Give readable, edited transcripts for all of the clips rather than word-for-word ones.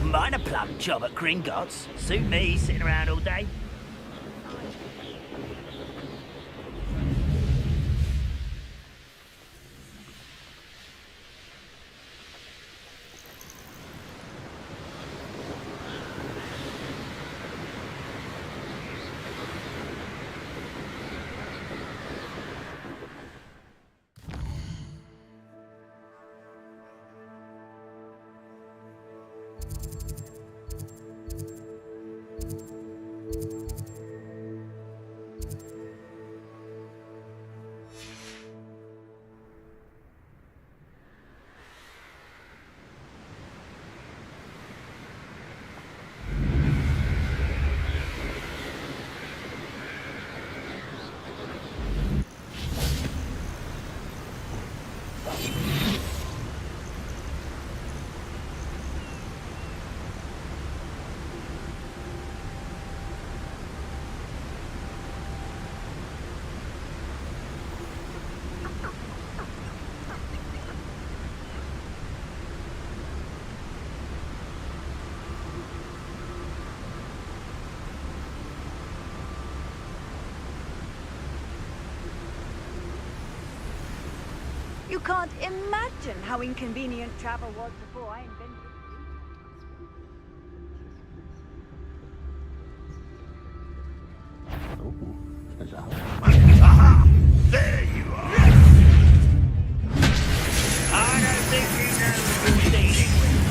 Mind a plum job at Gringotts. Suit me, sitting around all day. You can't imagine how inconvenient travel was before I invented Aha! There you are! I don't think you know who you're dealing with.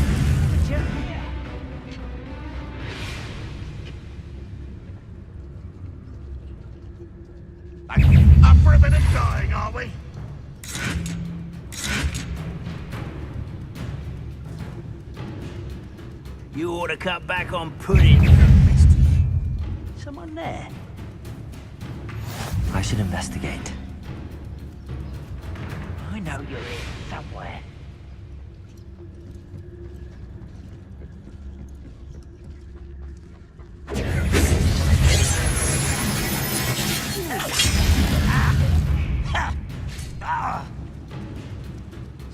Up for a bit of dying, are we? You ought to cut back on pudding. Someone there? I should investigate. I know you're here somewhere.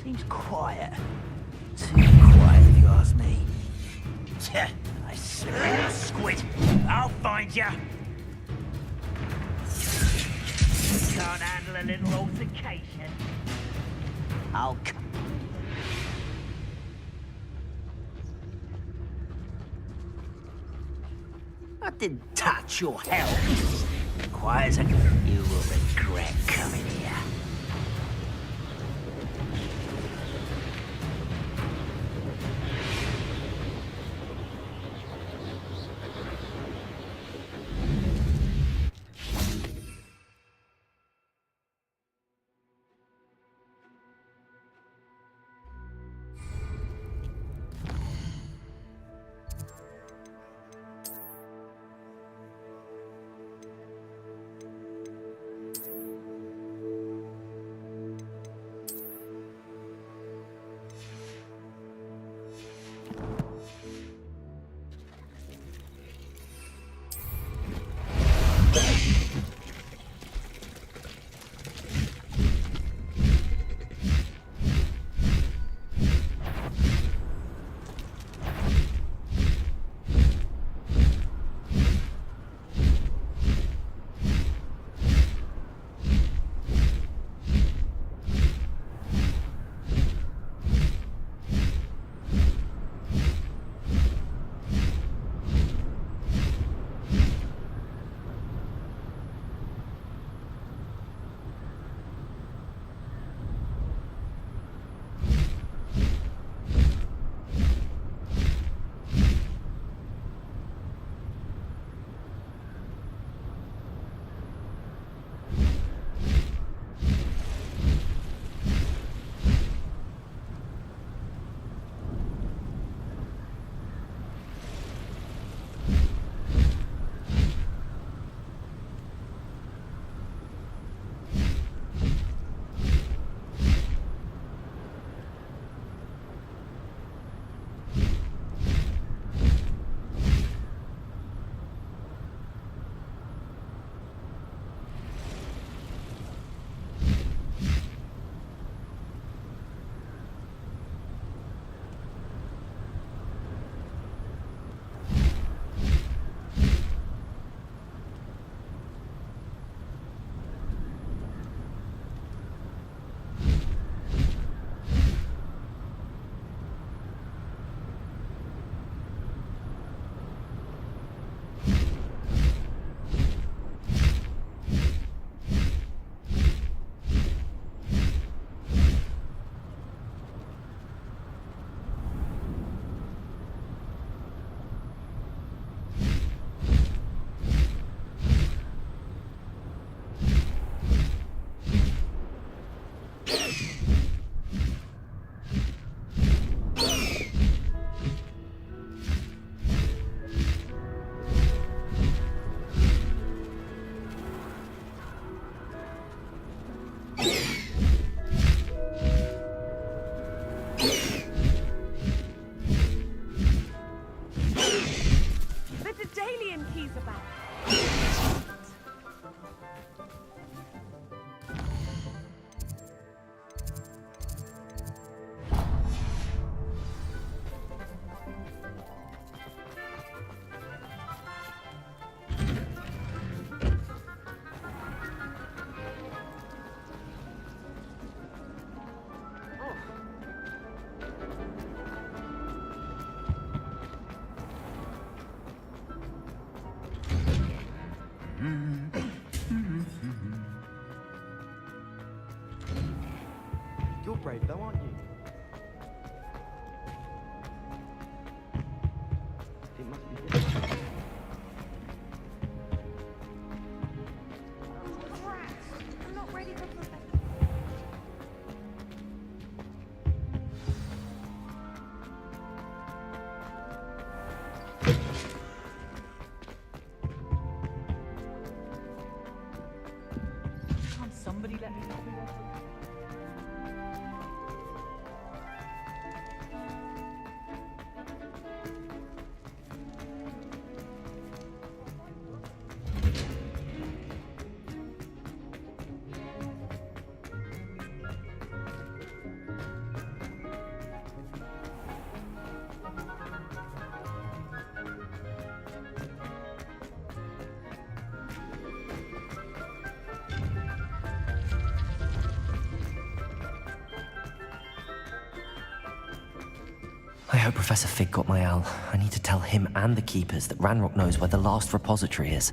Seems quiet. Too quiet if you ask me. I smell you, squid. I'll find ya. Can't handle a little altercation. I'll come. I didn't touch your health. Quiet as a... You will regret coming here. The Daedalian keys about. You're brave though, aren't you? It must be difficult. I'm not ready for Professor. Can't somebody let me know who wants to... I hope Professor Fig got my owl. I need to tell him and the Keepers that Ranrock knows where the last repository is.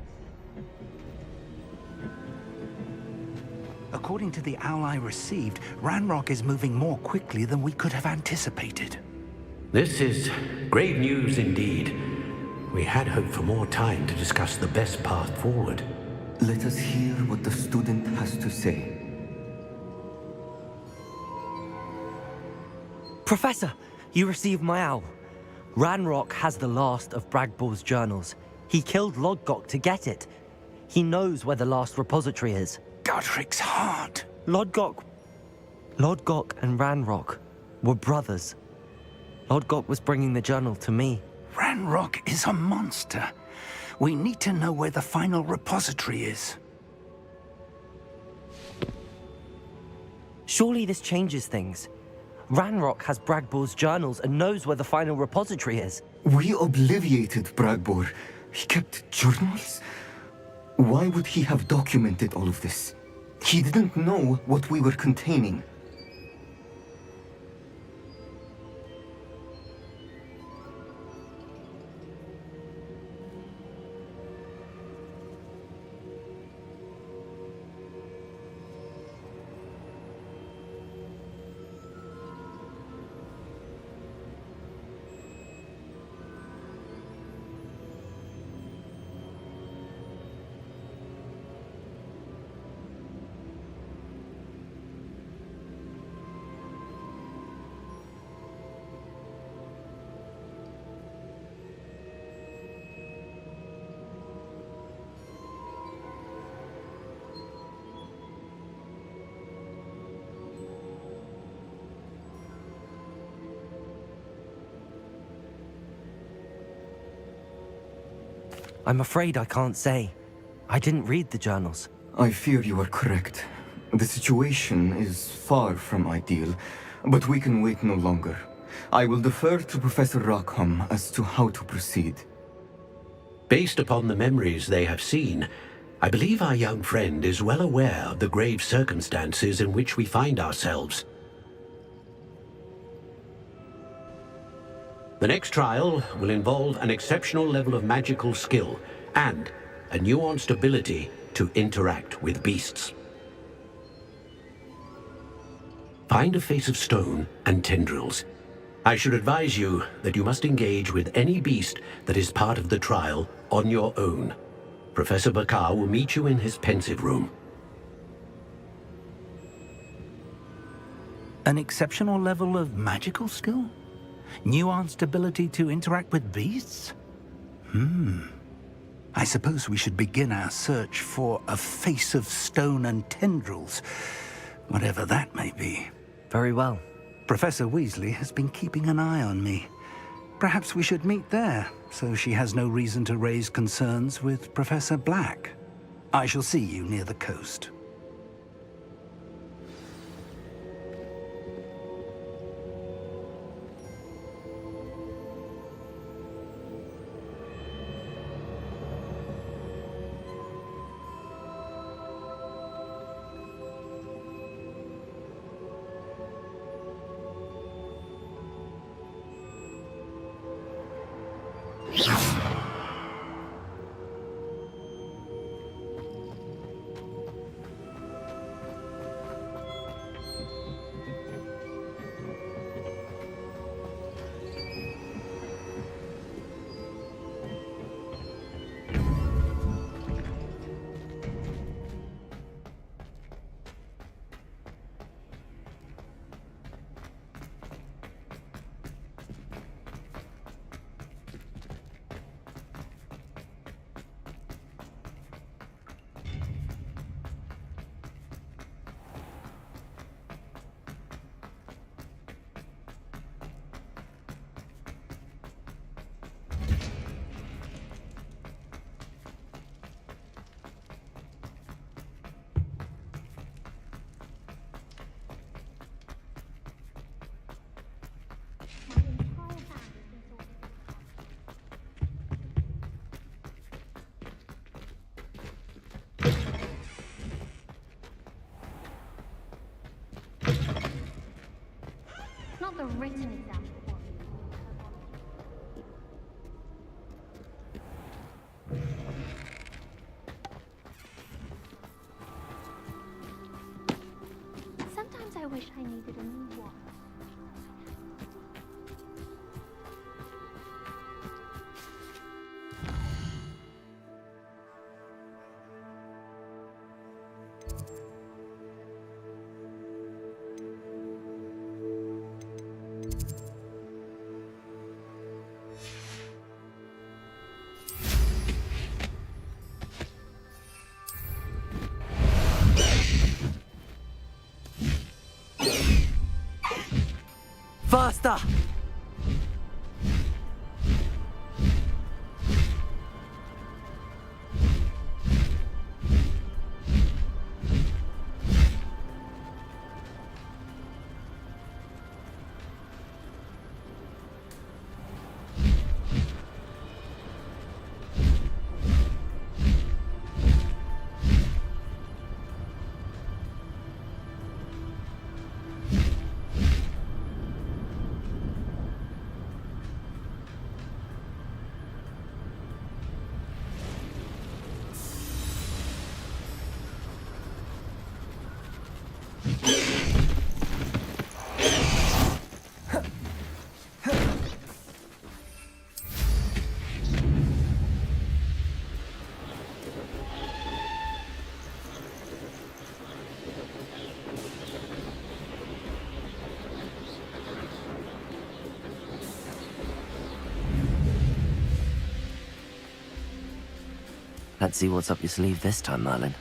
According to the owl I received, Ranrock is moving more quickly than we could have anticipated. This is grave news indeed. We had hoped for more time to discuss the best path forward. Let us hear what the student has to say. Professor, you received my owl. Ranrock has the last of Bragbor's journals. He killed Lodgok to get it. He knows where the last repository is. Godric's heart. Lodgok and Ranrock were brothers. Lodgok was bringing the journal to me. Ranrock is a monster. We need to know where the final repository is. Surely this changes things. Ranrock has Bragbor's journals and knows where the final repository is. We obliviated Bragbor. He kept journals? Why would he have documented all of this? He didn't know what we were containing. I'm afraid I can't say. I didn't read the journals. I fear you are correct. The situation is far from ideal, but we can wait no longer. I will defer to Professor Rockham as to how to proceed. Based upon the memories they have seen, I believe our young friend is well aware of the grave circumstances in which we find ourselves. The next trial will involve an exceptional level of magical skill and a nuanced ability to interact with beasts. Find a face of stone and tendrils. I should advise you that you must engage with any beast that is part of the trial on your own. Professor Bakar will meet you in his pensive room. An exceptional level of magical skill? Nuanced ability to interact with beasts? I suppose we should begin our search for a face of stone and tendrils, whatever that may be. Very well. Professor Weasley has been keeping an eye on me. Perhaps we should meet there, so she has no reason to raise concerns with Professor Black. I shall see you near the coast. Not the written example. Sometimes I wish I needed a new watch. Faster! Let's see what's up your sleeve this time, Merlin.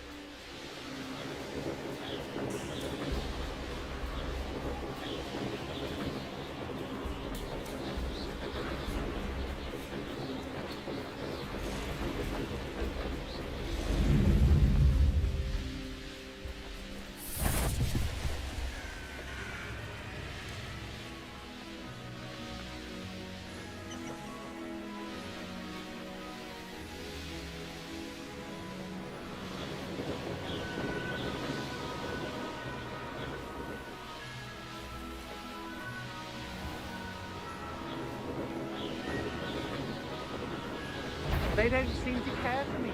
They don't seem to care for me.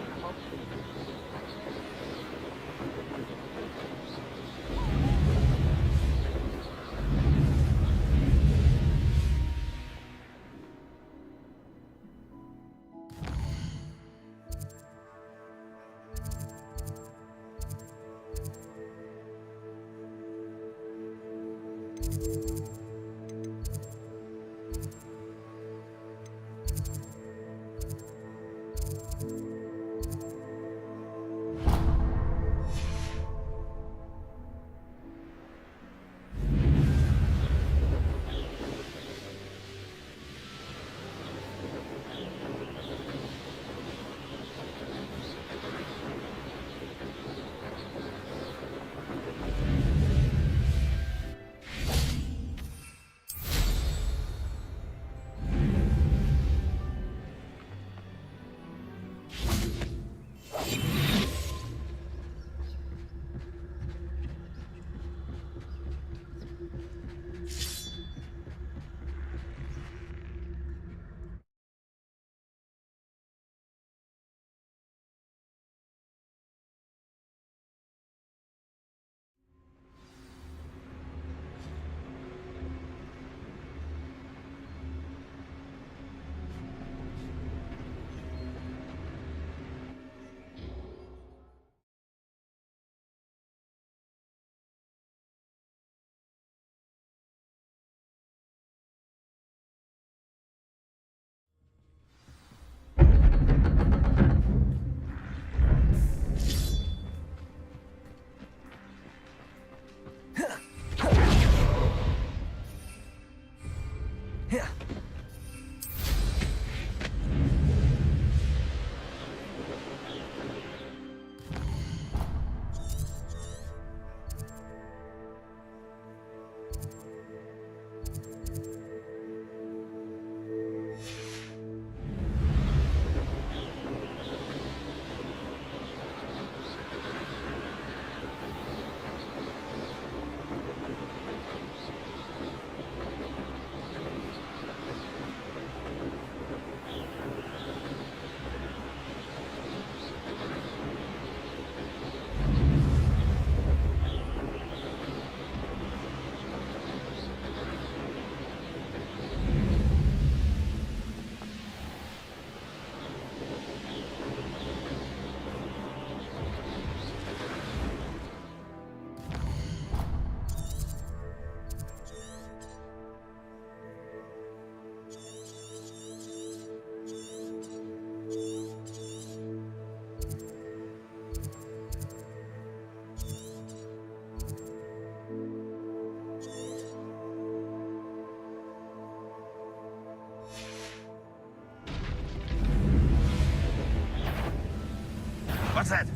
What's that?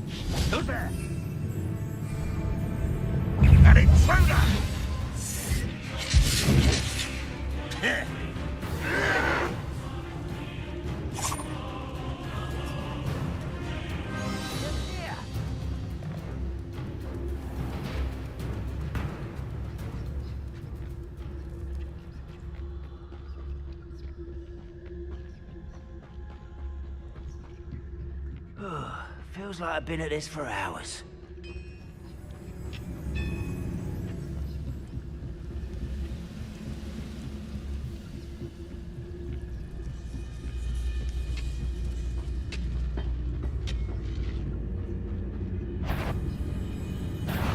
Who's there? An intruder! Feels like I've been at this for hours.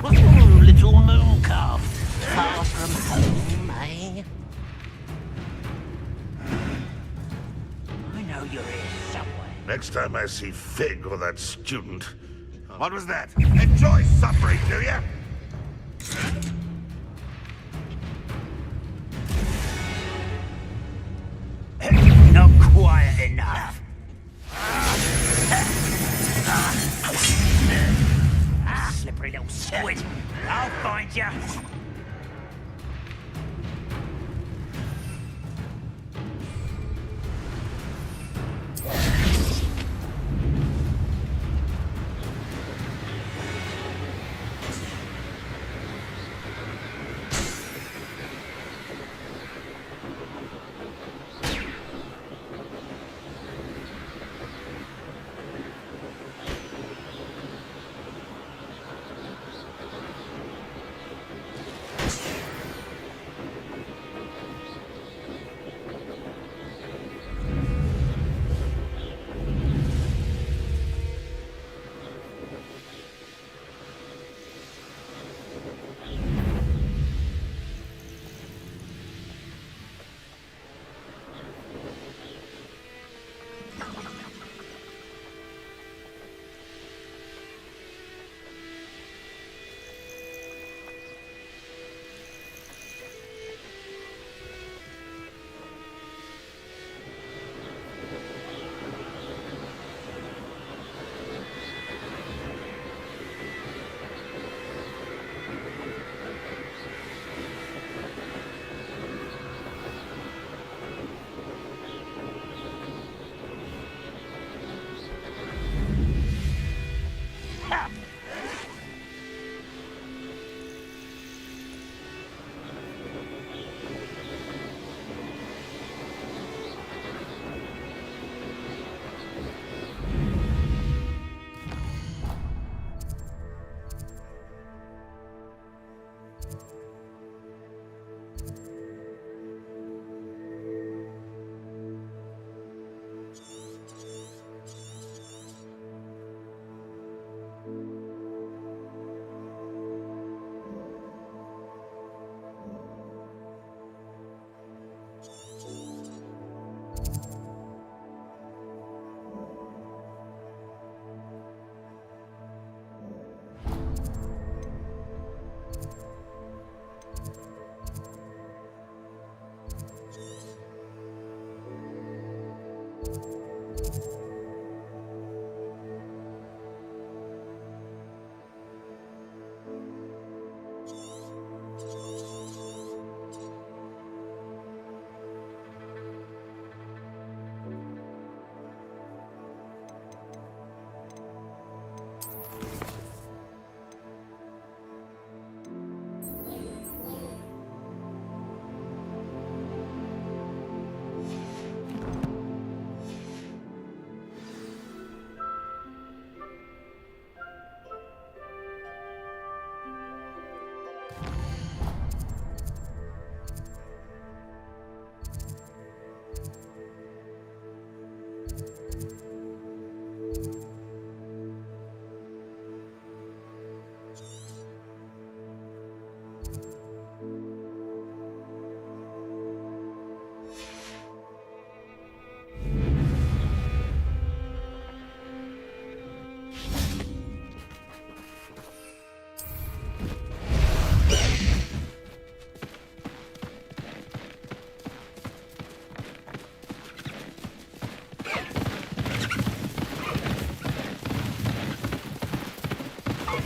Ooh, little moon calf. Far from home, eh? I know you're here somewhere. Next time I see Fig or that student... What was that? Enjoy suffering, do ya? Not quiet enough. Slippery little squid. I'll find you.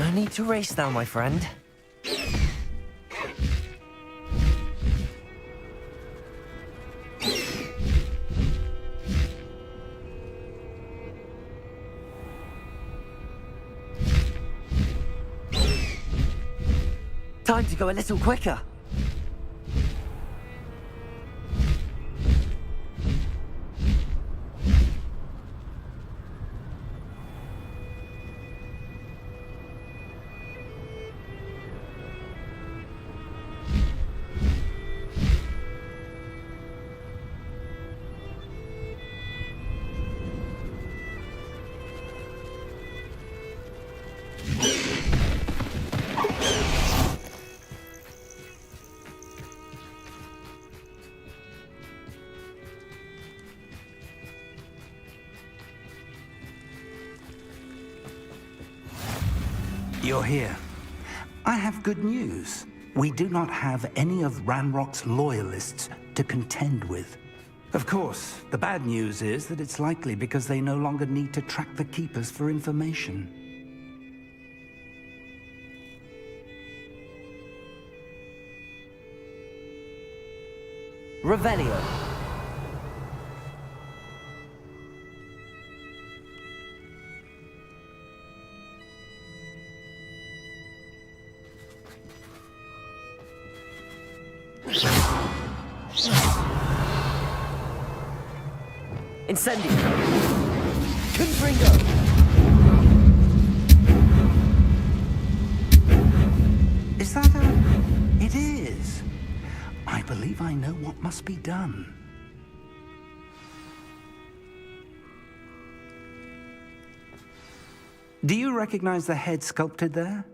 No need to race now, my friend. Time to go a little quicker. You're here. I have good news. We do not have any of Ranrock's loyalists to contend with. Of course, the bad news is that it's likely because they no longer need to track the Keepers for information. Revelio. Incendio. Confringo. Is that a... It is. I believe I know what must be done. Do you recognize the head sculpted there?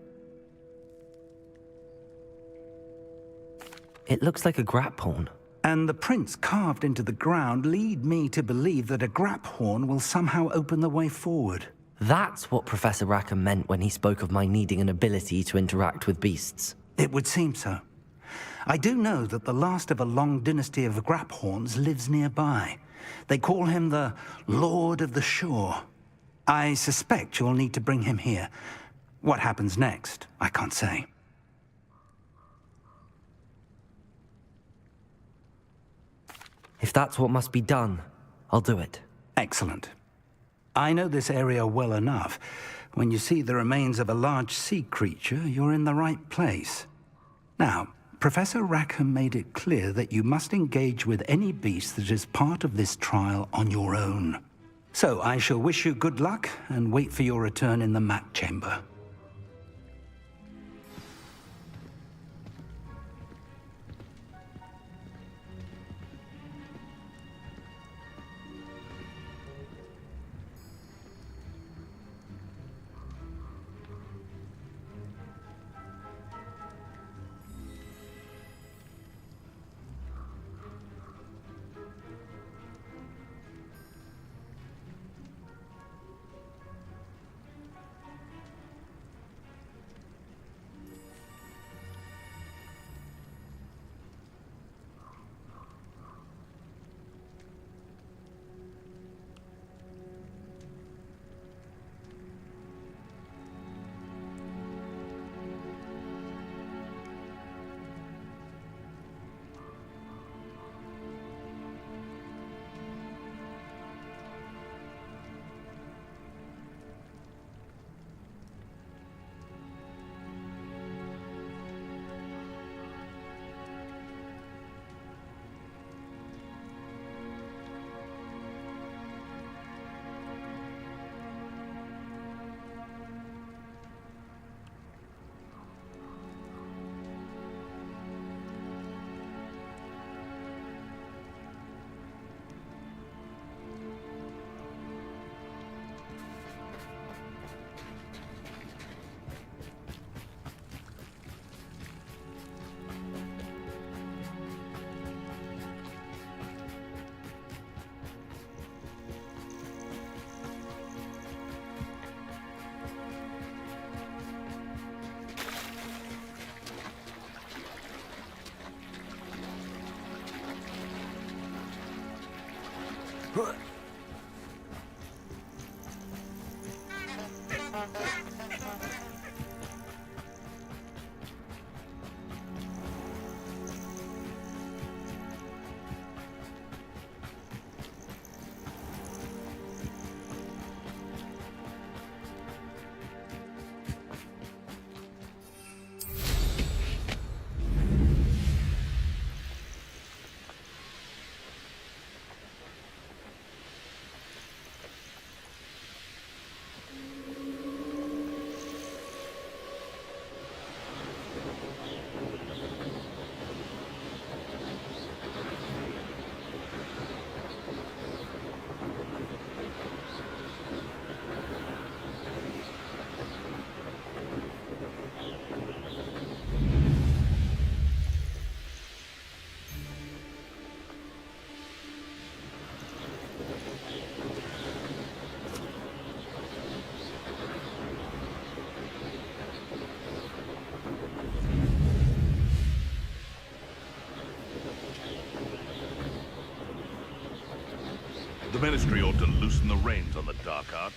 It looks like a grap horn. And the prints carved into the ground lead me to believe that a grap horn will somehow open the way forward. That's what Professor Rackham meant when he spoke of my needing an ability to interact with beasts. It would seem so. I do know that the last of a long dynasty of grap horns lives nearby. They call him the Lord of the Shore. I suspect you'll need to bring him here. What happens next, I can't say. If that's what must be done, I'll do it. Excellent. I know this area well enough. When you see the remains of a large sea creature, you're in the right place. Now, Professor Rackham made it clear that you must engage with any beast that is part of this trial on your own. So I shall wish you good luck and wait for your return in the mat chamber. The Ministry ought to loosen the reins on the dark art.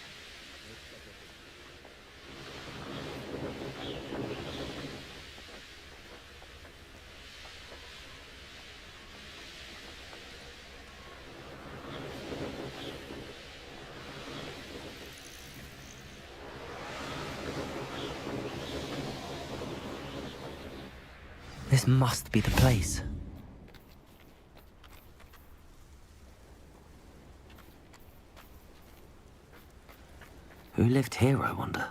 This must be the place. Who lived here, I wonder?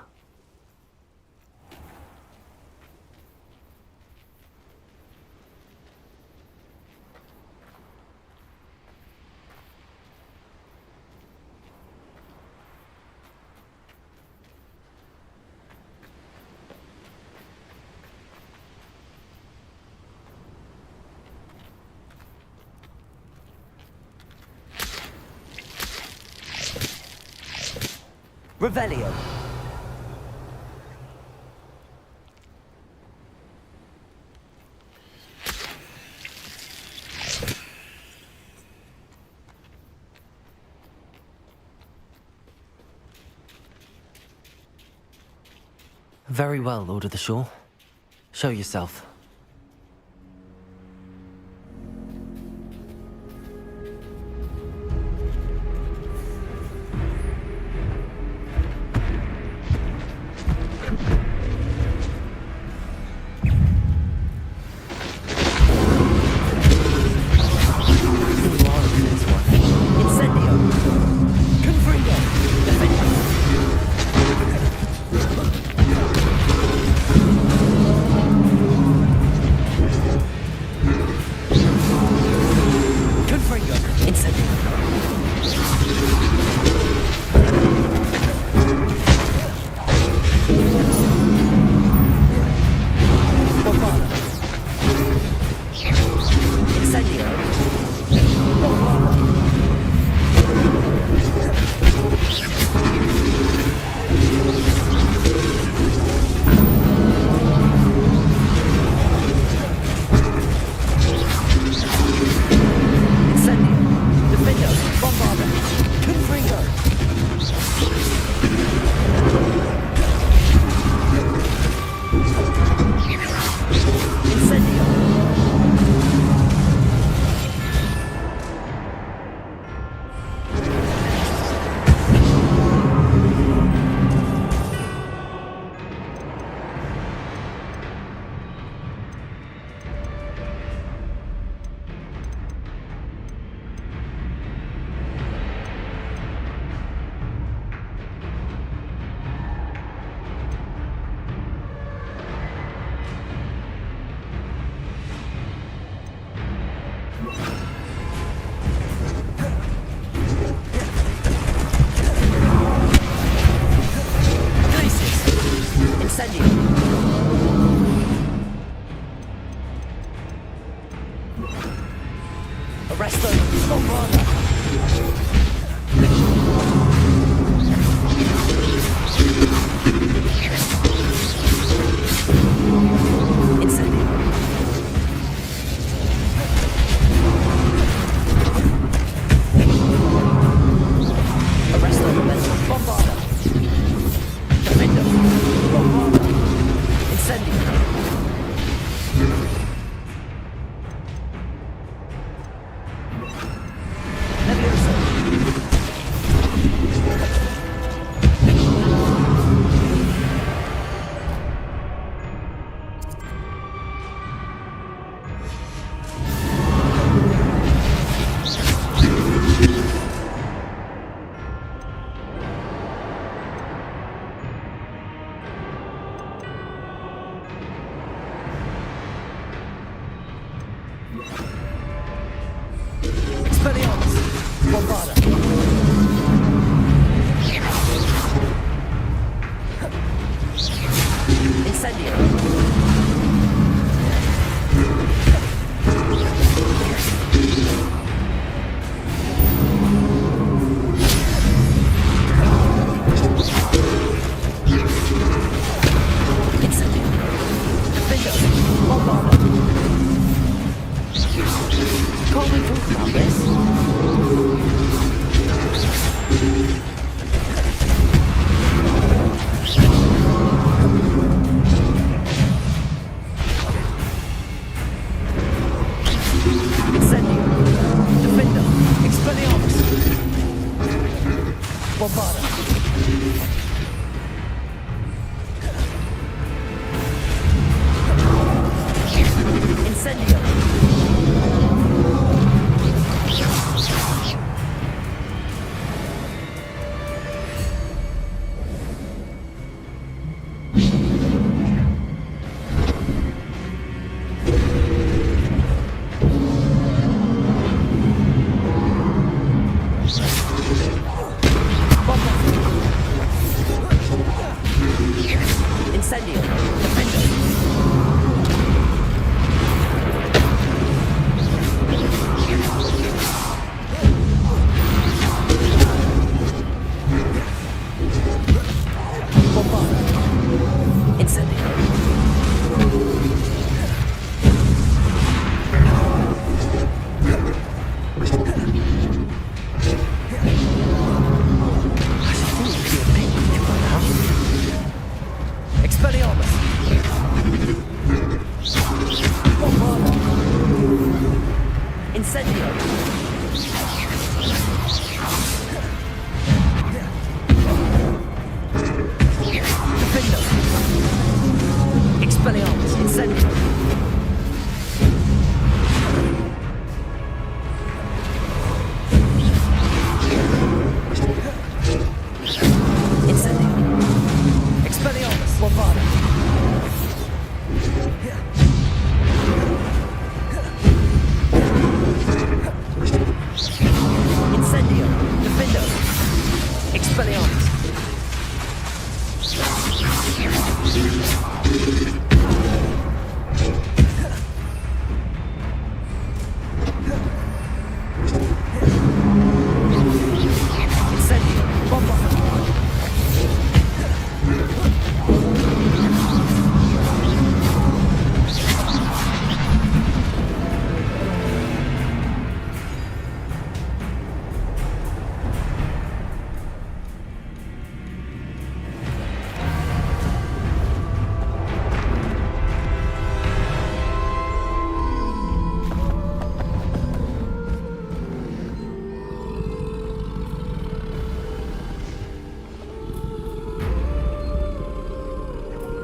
Revelio. Very well, Lord of the Shore. Show yourself. Arrest them! Stop Can't we talk about this?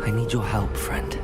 I need your help, friend.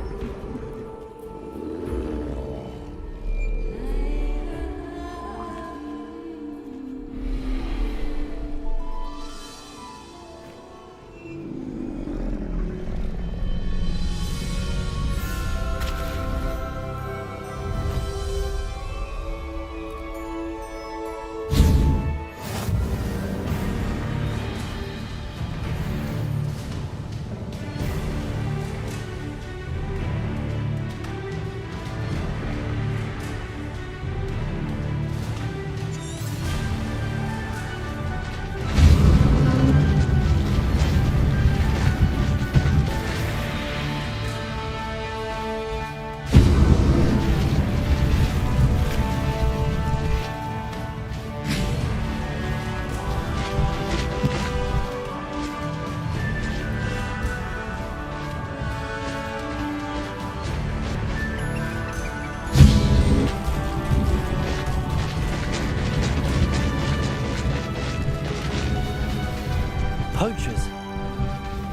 Poachers.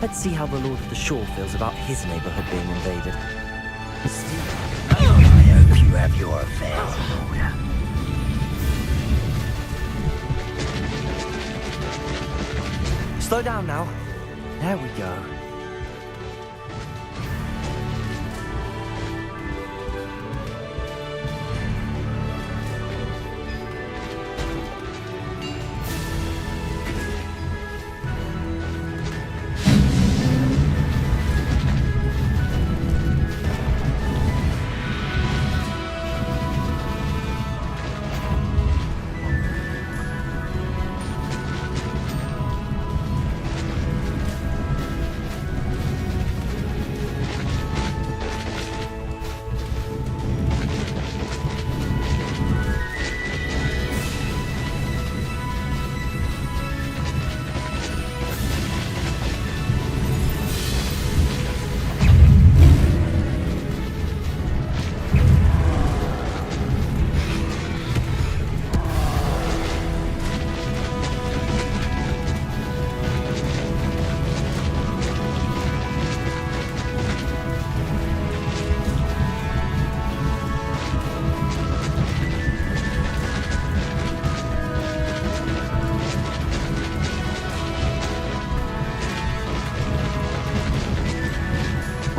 Let's see how the Lord of the Shore feels about his neighborhood being invaded. Oh, I hope you have your affairs in order. Slow down now. There we go.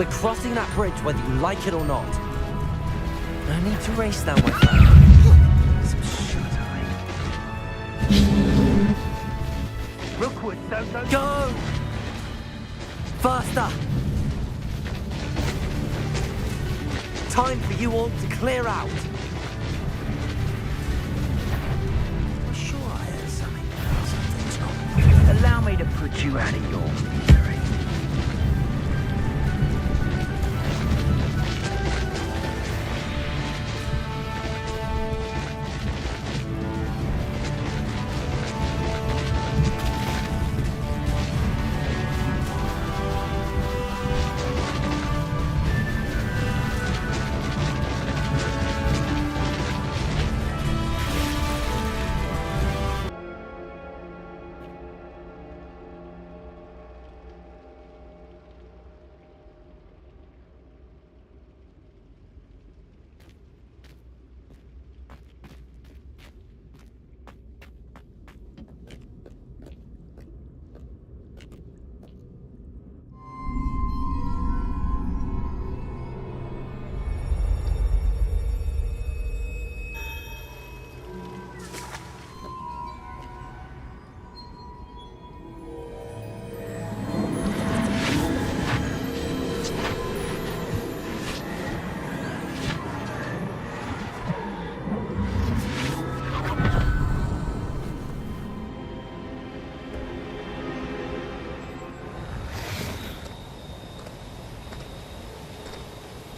We're crossing that bridge whether you like it or not. No need to race now, my friend. Some shut eye. Rookwood, don't. Go! Faster! Time for you all to clear out. I'm sure I heard something. Something's wrong. Allow me to put you out of your misery.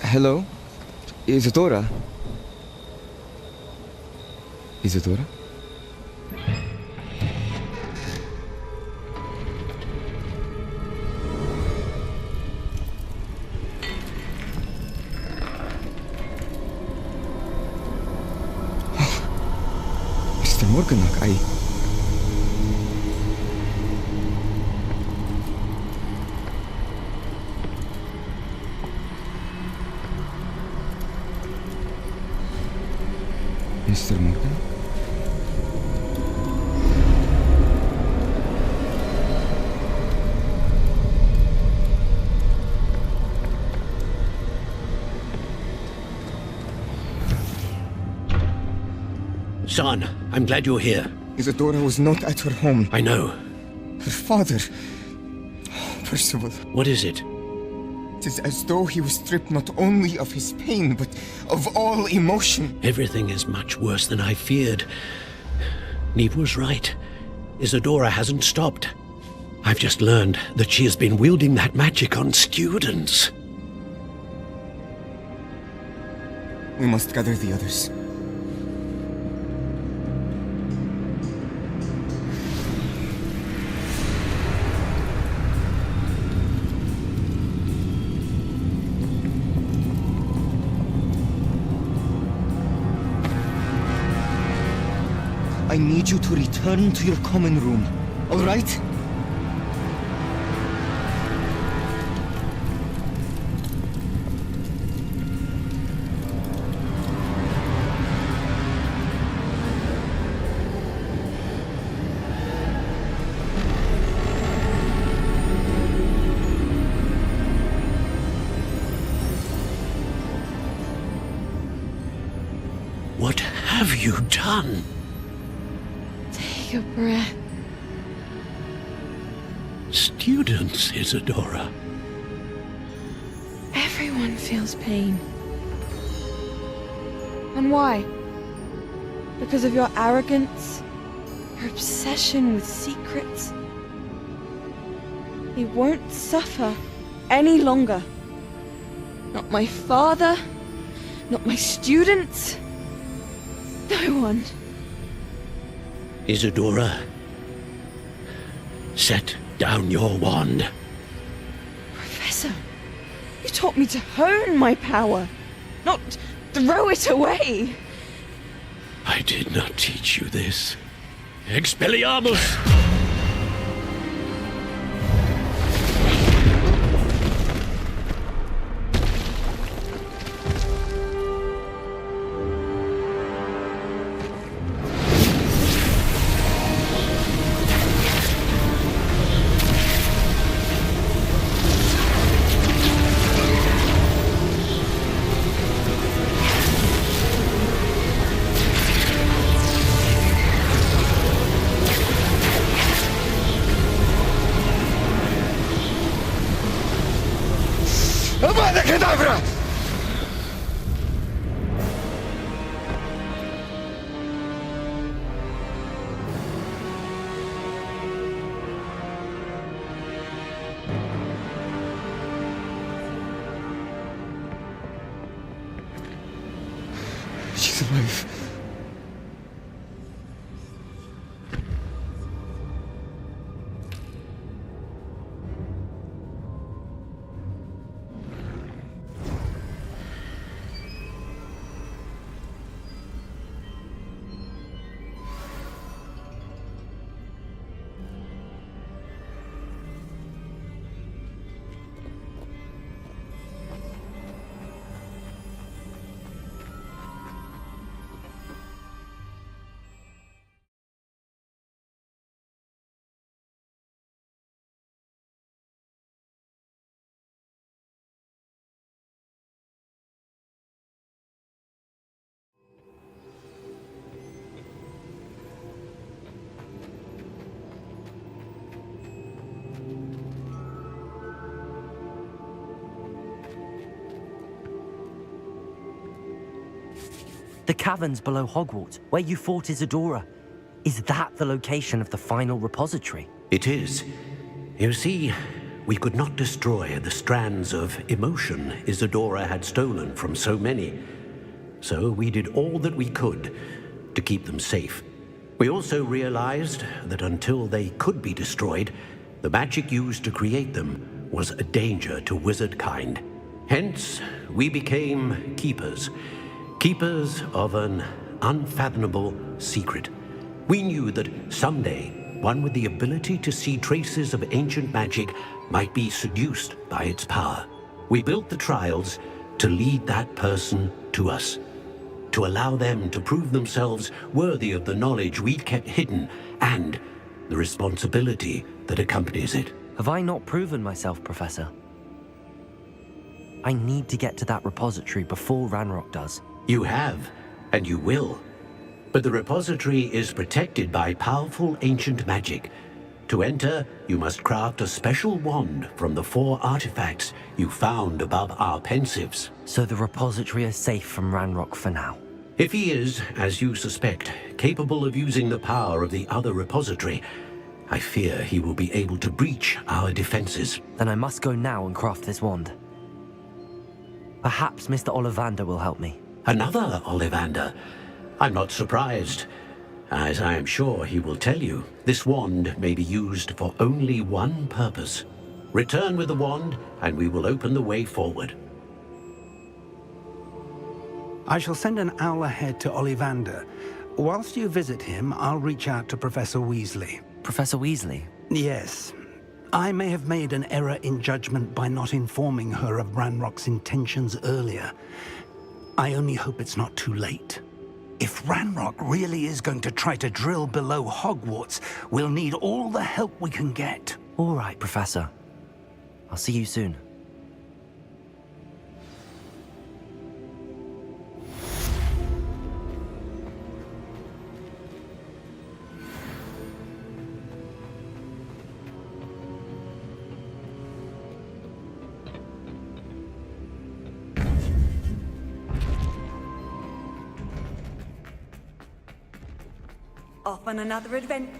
Hello? Isadora? Isadora? Mr. Morganach, Mr. Morgan? Son, I'm glad you're here. Isadora was not at her home. I know. Her father... Percival. What is it? It is as though he was stripped not only of his pain, but of all emotion. Everything is much worse than I feared. Neve was right. Isadora hasn't stopped. I've just learned that she has been wielding that magic on students. We must gather the others. I need you to return to your common room, all right? What have you done? Take a breath. Students, Isadora. Everyone feels pain. And why? Because of your arrogance? Your obsession with secrets? He won't suffer any longer. Not my father, not my students, no one. Isadora, set down your wand. Professor, you taught me to hone my power, not throw it away. I did not teach you this. Expelliarmus! He's alive. The caverns below Hogwarts, where you fought Isadora. Is that the location of the final repository? It is. You see, we could not destroy the strands of emotion Isadora had stolen from so many. So we did all that we could to keep them safe. We also realized that until they could be destroyed, the magic used to create them was a danger to wizard kind. Hence, we became keepers. Keepers of an unfathomable secret. We knew that someday, one with the ability to see traces of ancient magic might be seduced by its power. We built the trials to lead that person to us, to allow them to prove themselves worthy of the knowledge we'd kept hidden and the responsibility that accompanies it. Have I not proven myself, Professor? I need to get to that repository before Ranrock does. You have, and you will. But the repository is protected by powerful ancient magic. To enter, you must craft a special wand from the 4 artifacts you found above our pensives. So the repository is safe from Ranrock for now. If he is, as you suspect, capable of using the power of the other repository, I fear he will be able to breach our defenses. Then I must go now and craft this wand. Perhaps Mr. Ollivander will help me. Another Ollivander? I'm not surprised. As I am sure he will tell you, this wand may be used for only one purpose. Return with the wand, and we will open the way forward. I shall send an owl ahead to Ollivander. Whilst you visit him, I'll reach out to Professor Weasley. Professor Weasley? Yes. I may have made an error in judgment by not informing her of Ranrock's intentions earlier. I only hope it's not too late. If Ranrock really is going to try to drill below Hogwarts, we'll need all the help we can get. All right, Professor. I'll see you soon. Off on another adventure.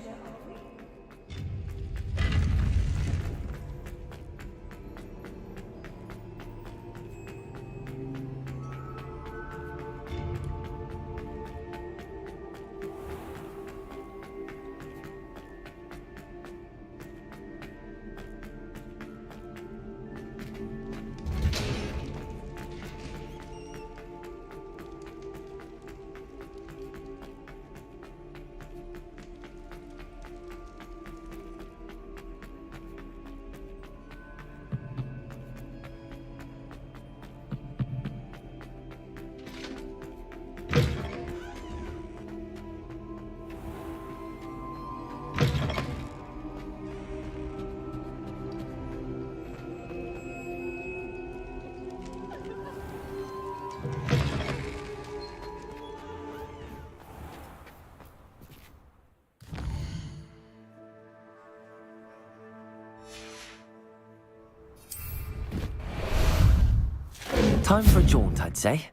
Time for a jaunt, I'd say.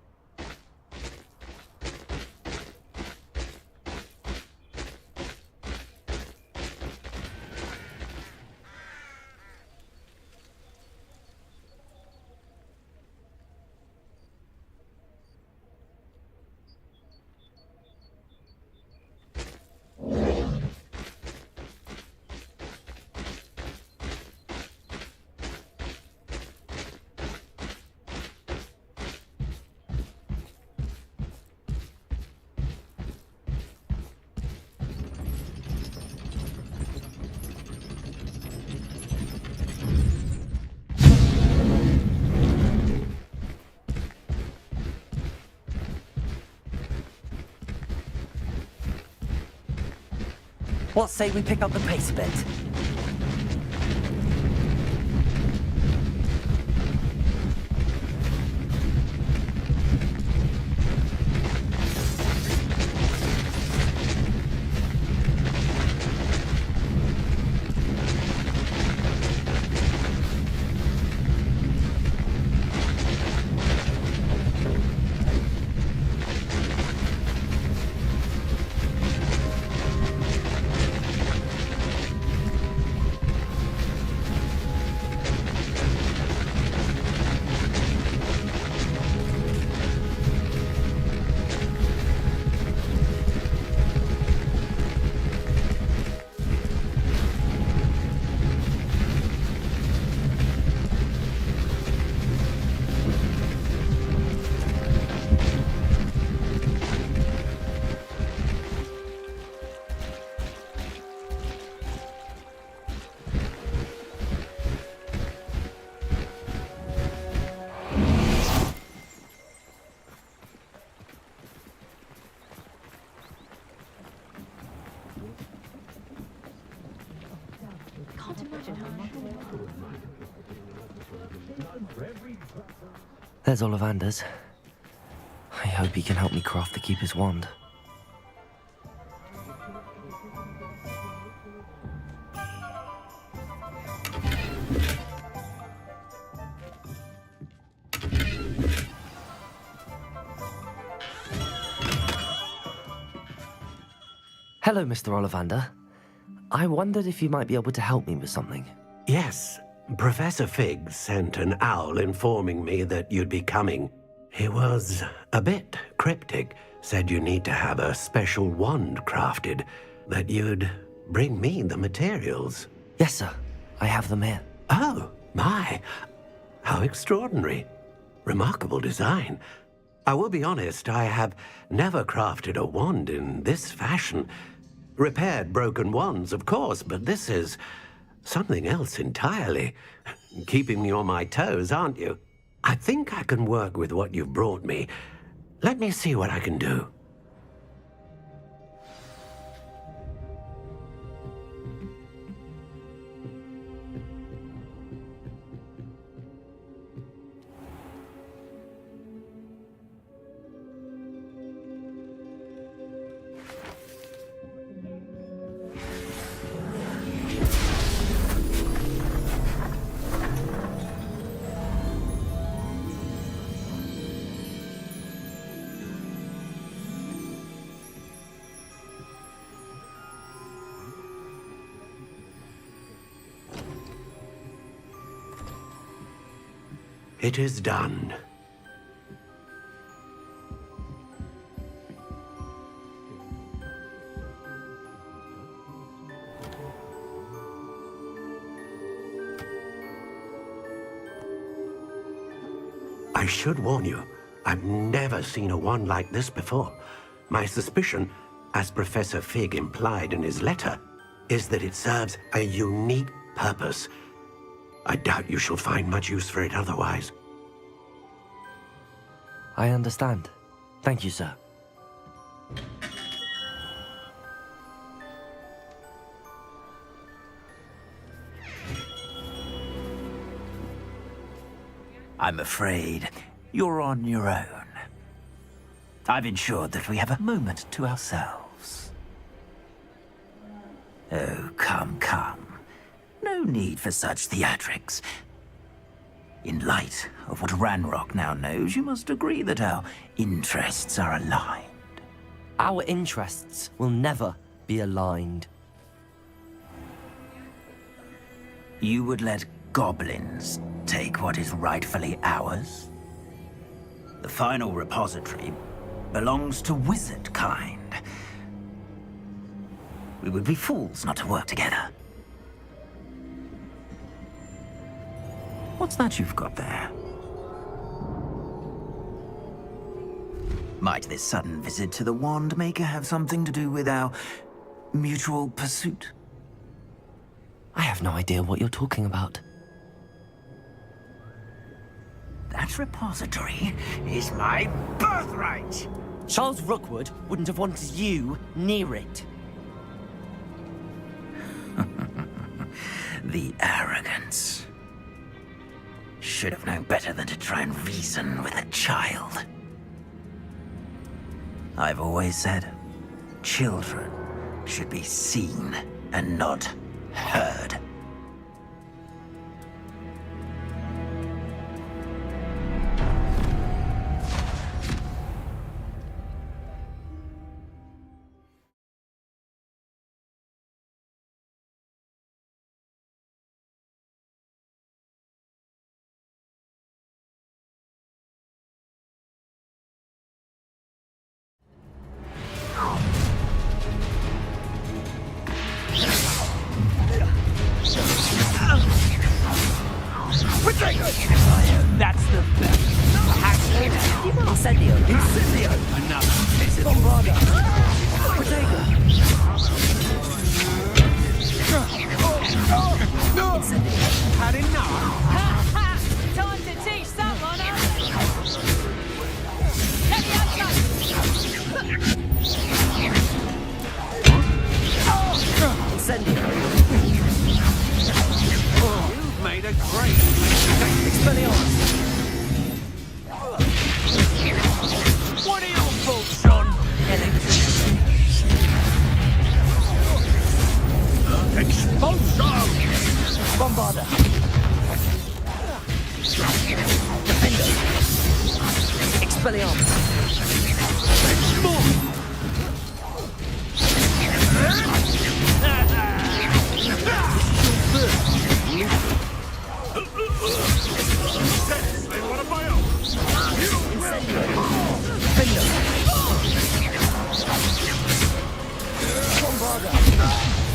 What say we pick up the pace a bit? Can't imagine how much. There's Ollivander's. I hope he can help me craft the Keeper's wand. Hello, Mr. Ollivander. I wondered if you might be able to help me with something. Yes, Professor Fig sent an owl informing me that you'd be coming. He was a bit cryptic, said you need to have a special wand crafted, that you'd bring me the materials. Yes, sir. I have them here. Oh, my. How extraordinary. Remarkable design. I will be honest, I have never crafted a wand in this fashion. Repaired broken wands, of course, but this is something else entirely. Keeping me on my toes, aren't you? I think I can work with what you've brought me. Let me see what I can do. It is done. I should warn you, I've never seen a wand like this before. My suspicion, as Professor Fig implied in his letter, is that it serves a unique purpose. I doubt you shall find much use for it otherwise. I understand. Thank you, sir. I'm afraid you're on your own. I've ensured that we have a moment to ourselves. Oh, come, come. No need for such theatrics. In light of what Ranrock now knows, you must agree that our interests are aligned. Our interests will never be aligned. You would let goblins take what is rightfully ours? The final repository belongs to wizard kind. We would be fools not to work together. What's that you've got there? Might this sudden visit to the Wand Maker have something to do with our mutual pursuit? I have no idea what you're talking about. That repository is my birthright! Charles Rookwood wouldn't have wanted you near it. The arrogance. Should have known better than to try and reason with a child. I've always said, children should be seen and not heard. That's the best. Incendio! Incendio! Another. Bombarda! Protego! Incendio! Had enough? Time to teach someone, Incendio! You've made a great mistake. Expelliarmus! What are your thoughts, John? Expulsion! Bombarda! Defender! Expelliarmus! They want to buy out. Defender! Bombarda!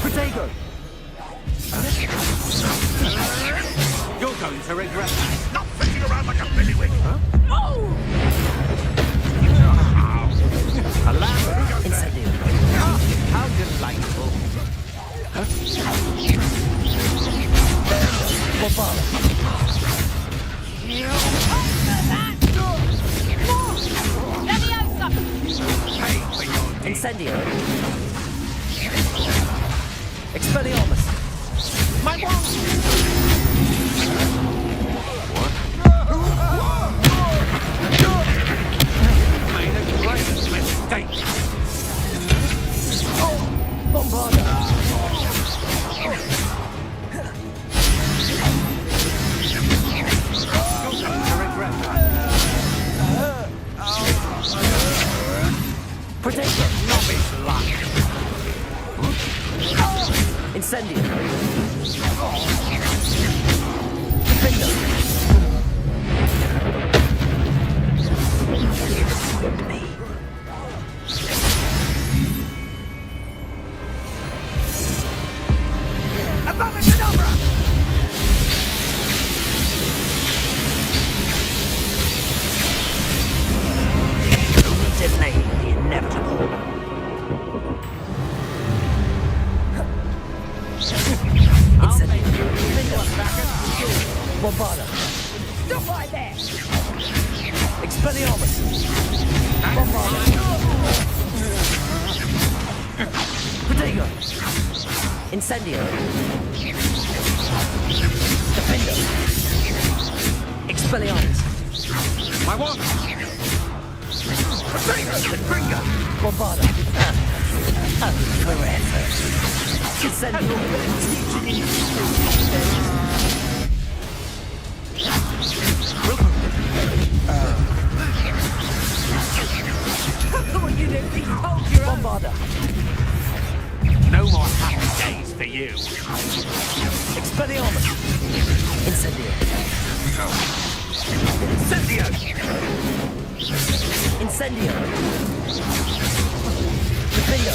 Protego! You're going to regret that. Not sitting around like a billywig. A lamb. Incendio! How delightful. Bombarda! Incendio! Expelliarmus! My wand! Made a great mistake. Bombarda! You're going to regret that. Protego! Novice luck. Incendio! Defender! Me. Abracadabra! Only delay the inevitable. Bombarda! Stop right there! Expelliarmus! Bombarda! Protego! Incendio! Defender! Expelliarmus! My wand! Finger! Bombarda! Forever! Incendio! Bombarda! No more happy days for you. Expelliarmus! Incendio! Incendio! Incendio! Defender!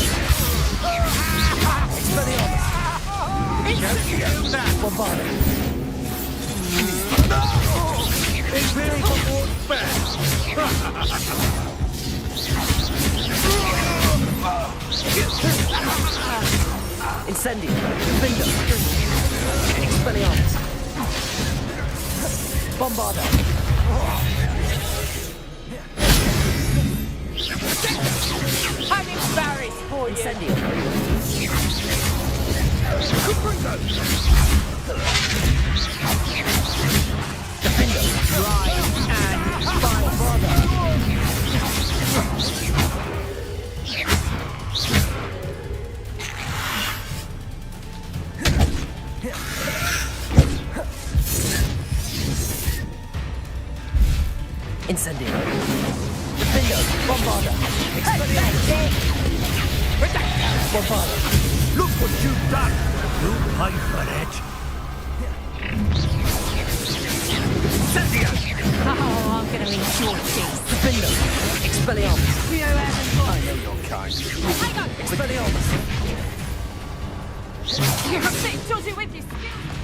Expelliarmus! Incendio! Bombarda! Imperial Warfare! Incendio! Defender! Expelliarmus! Bombarda! I'm embarrassed for you! Incendio! Incendio. Defendo. Bombarda. Expelliarmus. Bombarda. Look what you've done! You pay for it! Incendio! Oh, I'm gonna eat your cheese. Defendo. Expelliarmus. I know your kind. Hang on! Expelliarmus. You're a bit dodgy with your skills.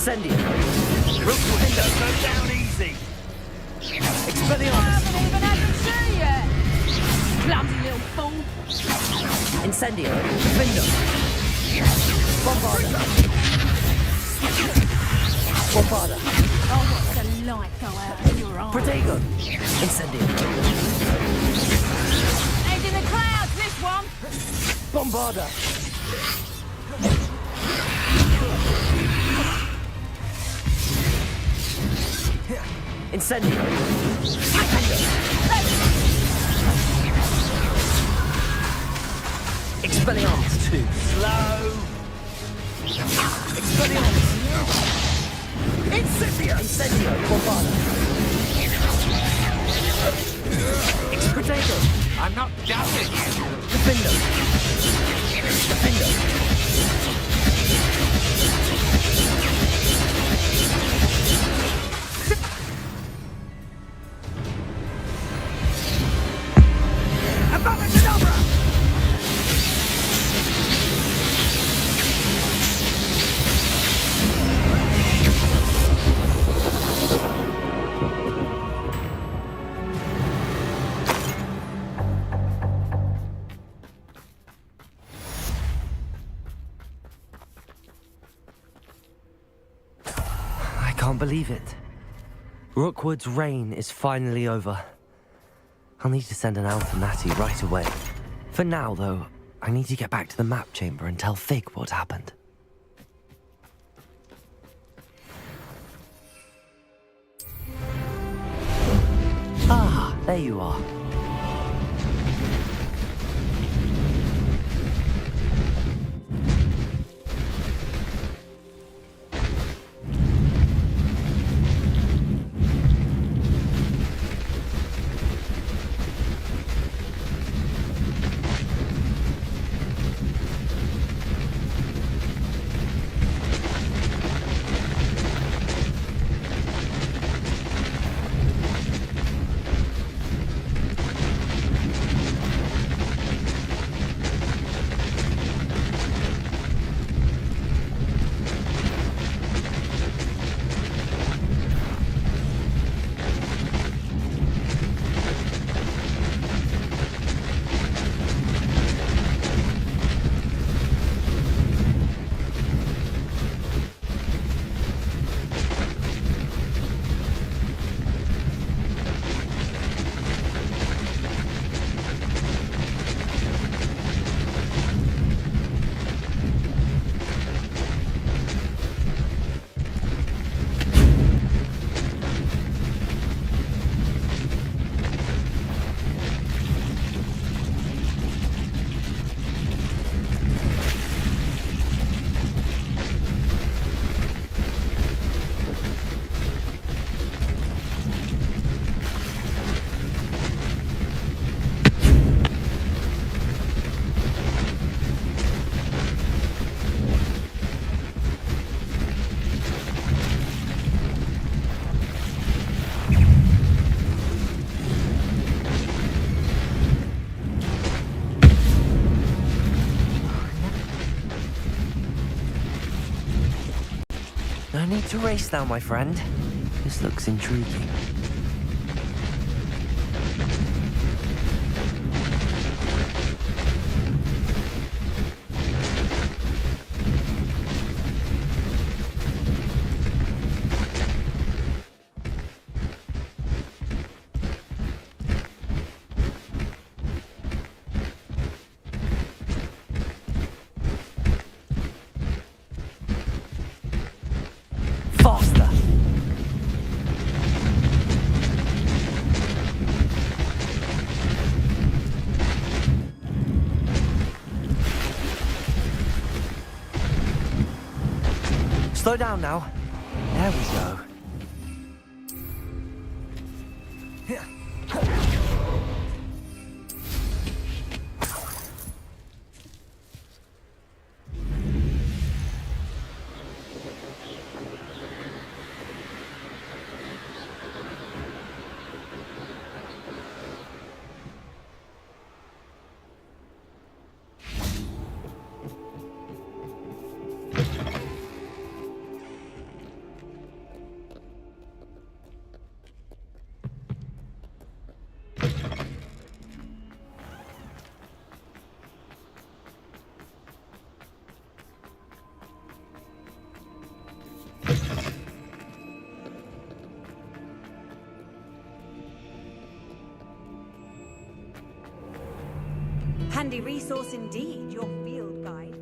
Incendio. Rookwood, don't go down easy. Expelliarmus. haven't even had to see yet. Clumsy little fool. Incendio. Findo. Bombarda. Bombarda. Oh, what's the light go out of your eyes? Protego. Incendio. Ain't in the clouds, this one. Bombarda. Incendio. Expelliarmus. Too slow. Expelliarmus. Incendio. Incendio. Bombarda. Protego. I'm not done with you. Defendo. Defendo. I can't believe it. Rookwood's reign is finally over. I'll need to send an owl to Natty right away. For now, though, I need to get back to the map chamber and tell Fig what happened. Ah, there you are. No need to race now, my friend. This looks intriguing. Faster! Slow down now. There we go. Handy resource indeed, your field guide.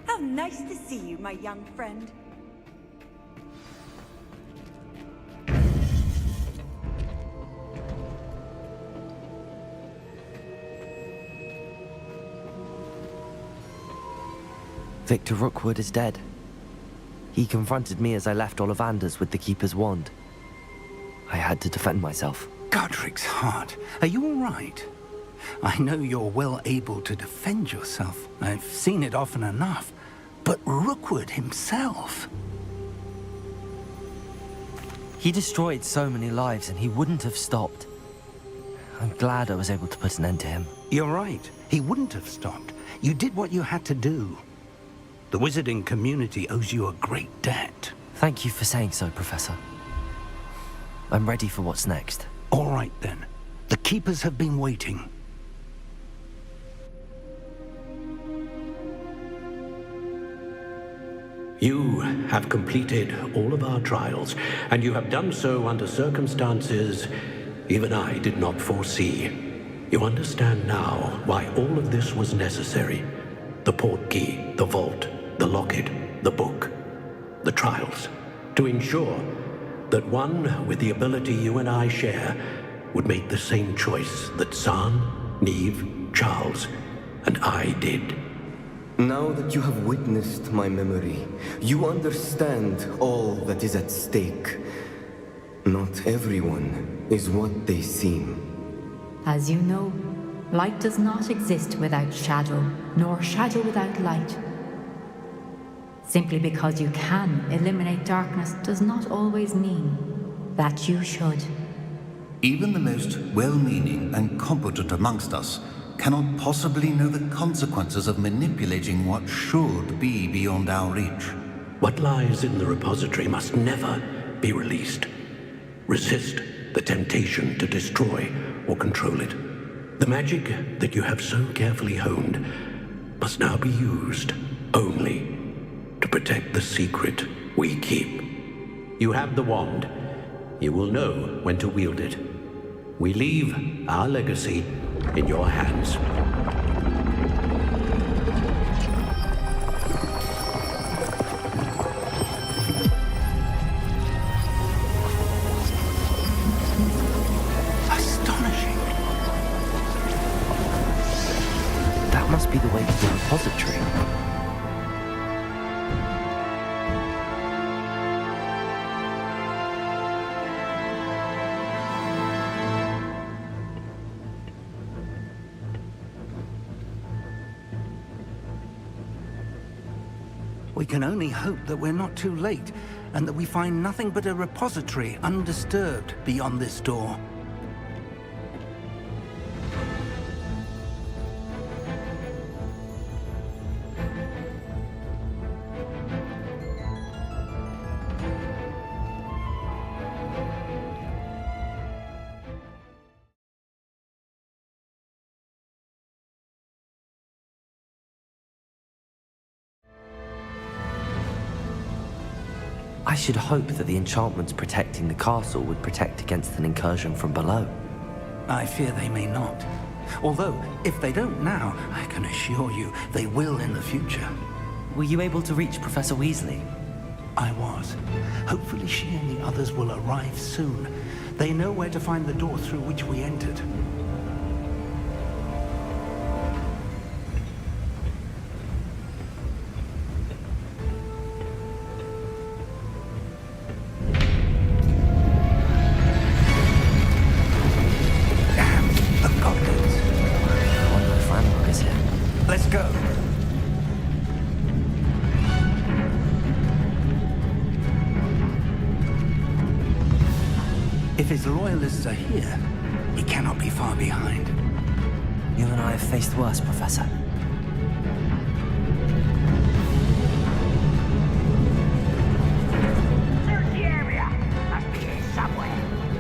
How nice to see you, my young friend. Victor Rookwood is dead. He confronted me as I left Ollivander's with the Keeper's wand. I had to defend myself. Godric's heart, are you all right? I know you're well able to defend yourself. I've seen it often enough. But Rookwood himself... He destroyed so many lives and he wouldn't have stopped. I'm glad I was able to put an end to him. You're right. He wouldn't have stopped. You did what you had to do. The wizarding community owes you a great debt. Thank you for saying so, Professor. I'm ready for what's next. All right, then. The Keepers have been waiting. You have completed all of our trials, and you have done so under circumstances even I did not foresee. You understand now why all of this was necessary. The portkey, the vault, the locket, the book, the trials. To ensure that one with the ability you and I share would make the same choice that Zahn, Neve, Charles, and I did. Now that you have witnessed my memory, you understand all that is at stake. Not everyone is what they seem. As you know, light does not exist without shadow, nor shadow without light. Simply because you can eliminate darkness does not always mean that you should. Even the most well-meaning and competent amongst us cannot possibly know the consequences of manipulating what should be beyond our reach. What lies in the repository must never be released. Resist the temptation to destroy or control it. The magic that you have so carefully honed must now be used only to protect the secret we keep. You have the wand. You will know when to wield it. We leave our legacy in your hands. Astonishing. That must be the way to the repository. We can only hope that we're not too late, and that we find nothing but a repository undisturbed beyond this door. I should hope that the enchantments protecting the castle would protect against an incursion from below. I fear they may not. Although, if they don't now, I can assure you they will in the future. Were you able to reach Professor Weasley? I was. Hopefully she and the others will arrive soon. They know where to find the door through which we entered. Let's go. If his loyalists are here, he cannot be far behind. You and I have faced worse, Professor. Search the area. Must be here somewhere.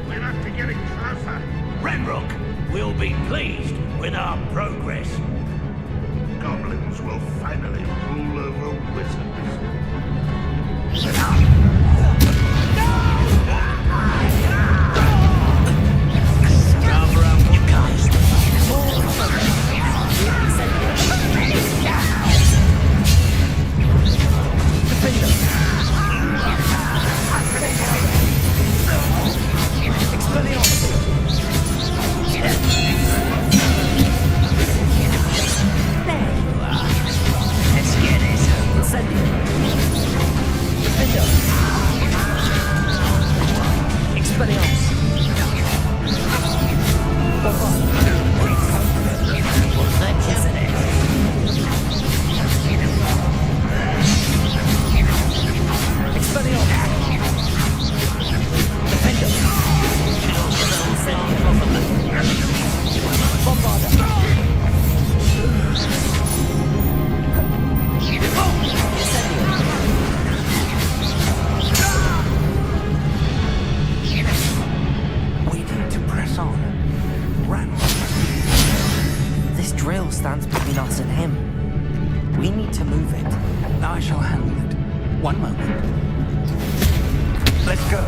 We must be getting closer. Ranrock will be pleased with our progress. Goblins will finally rule over wizards. Cover up, you guys. This drill stands between us and him. We need to move it. I shall handle it. One moment. Let's go.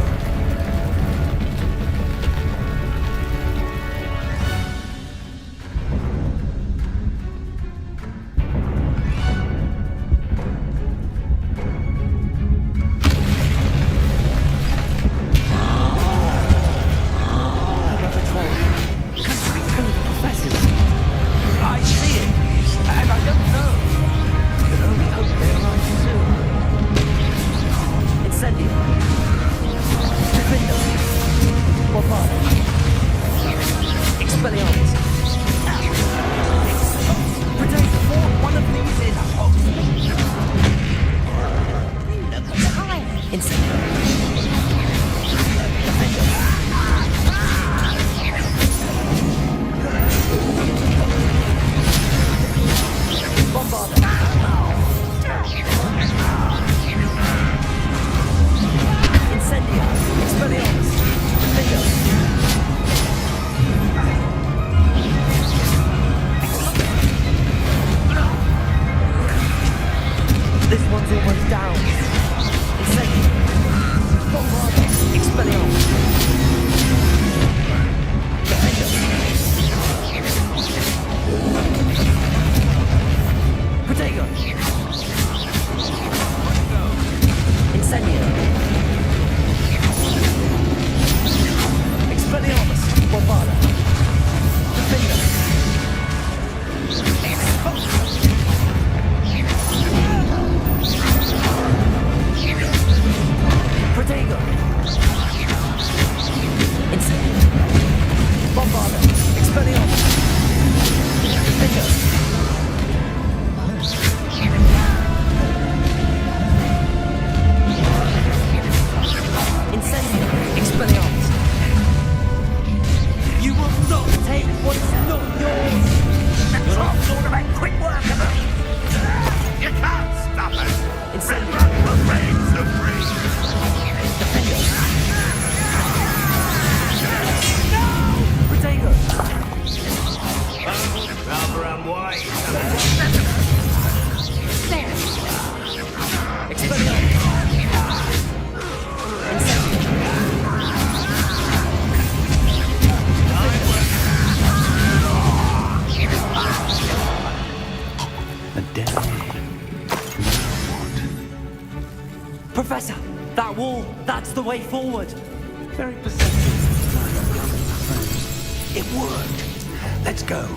door! That's the way forward! Very perceptive. It worked. Let's go.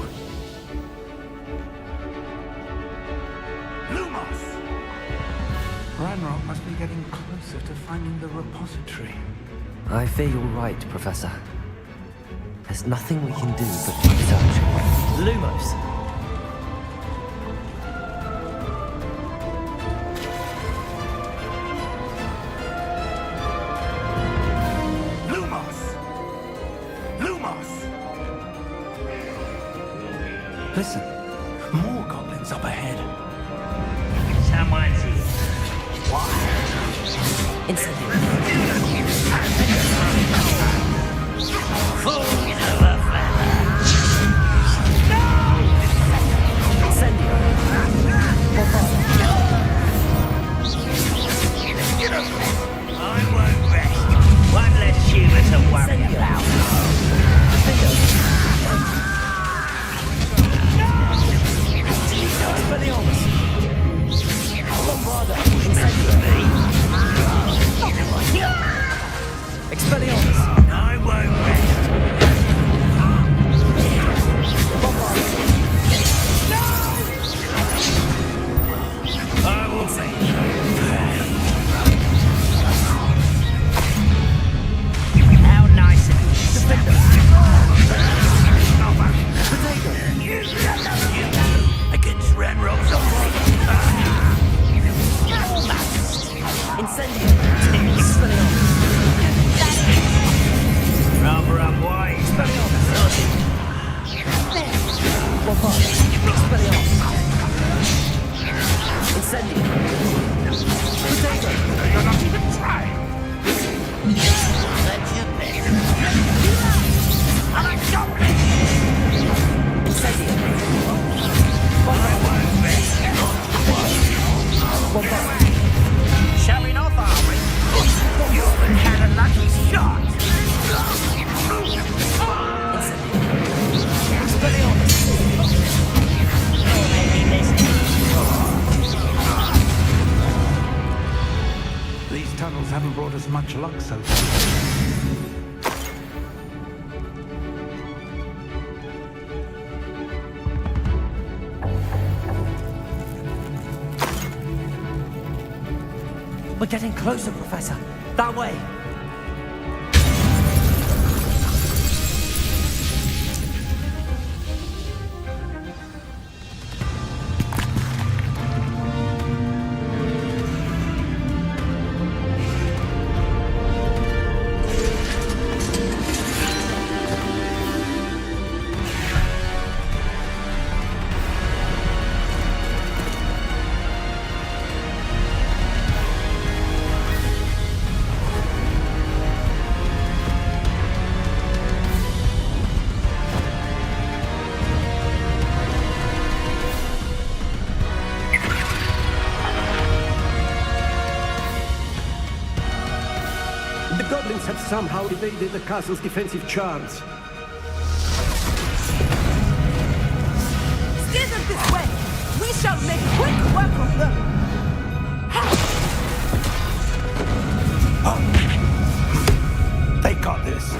Lumos! Ranrock must be getting closer to finding the repository. I fear you're right, Professor. There's nothing we can do but keep searching. Lumos! Listen, more goblins up ahead. Someone's here. Why? Fool of a feather. I won't rest. One less human to worry about. Expelliarmus! I won't rest. I will make you pay. How nice of you. Against Ranrock's Incendio! Expelliarmus! Rather unwise. Incendio! Potato! You're not even trying. That's your best. I'm a goblin. Incendio! Showing off, are we? You haven't had a lucky shot. These tunnels haven't brought us much luck so far. We're getting closer, Professor. That way. The goblins have somehow evaded the castle's defensive charms. Steer them this way! We shall make quick work of them! They got this.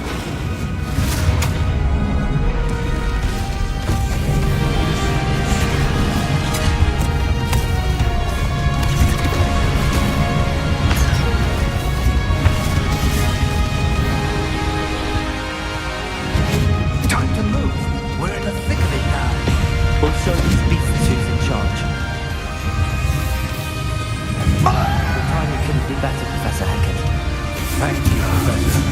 We'll show these beasts who's in charge. The timing couldn't be better, Professor Hackett. Thank you, Professor.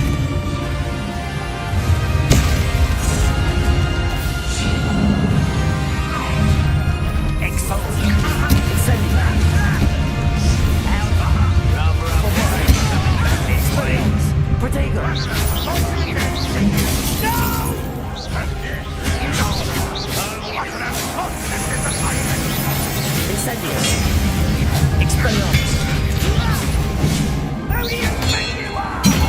Who do you think you are?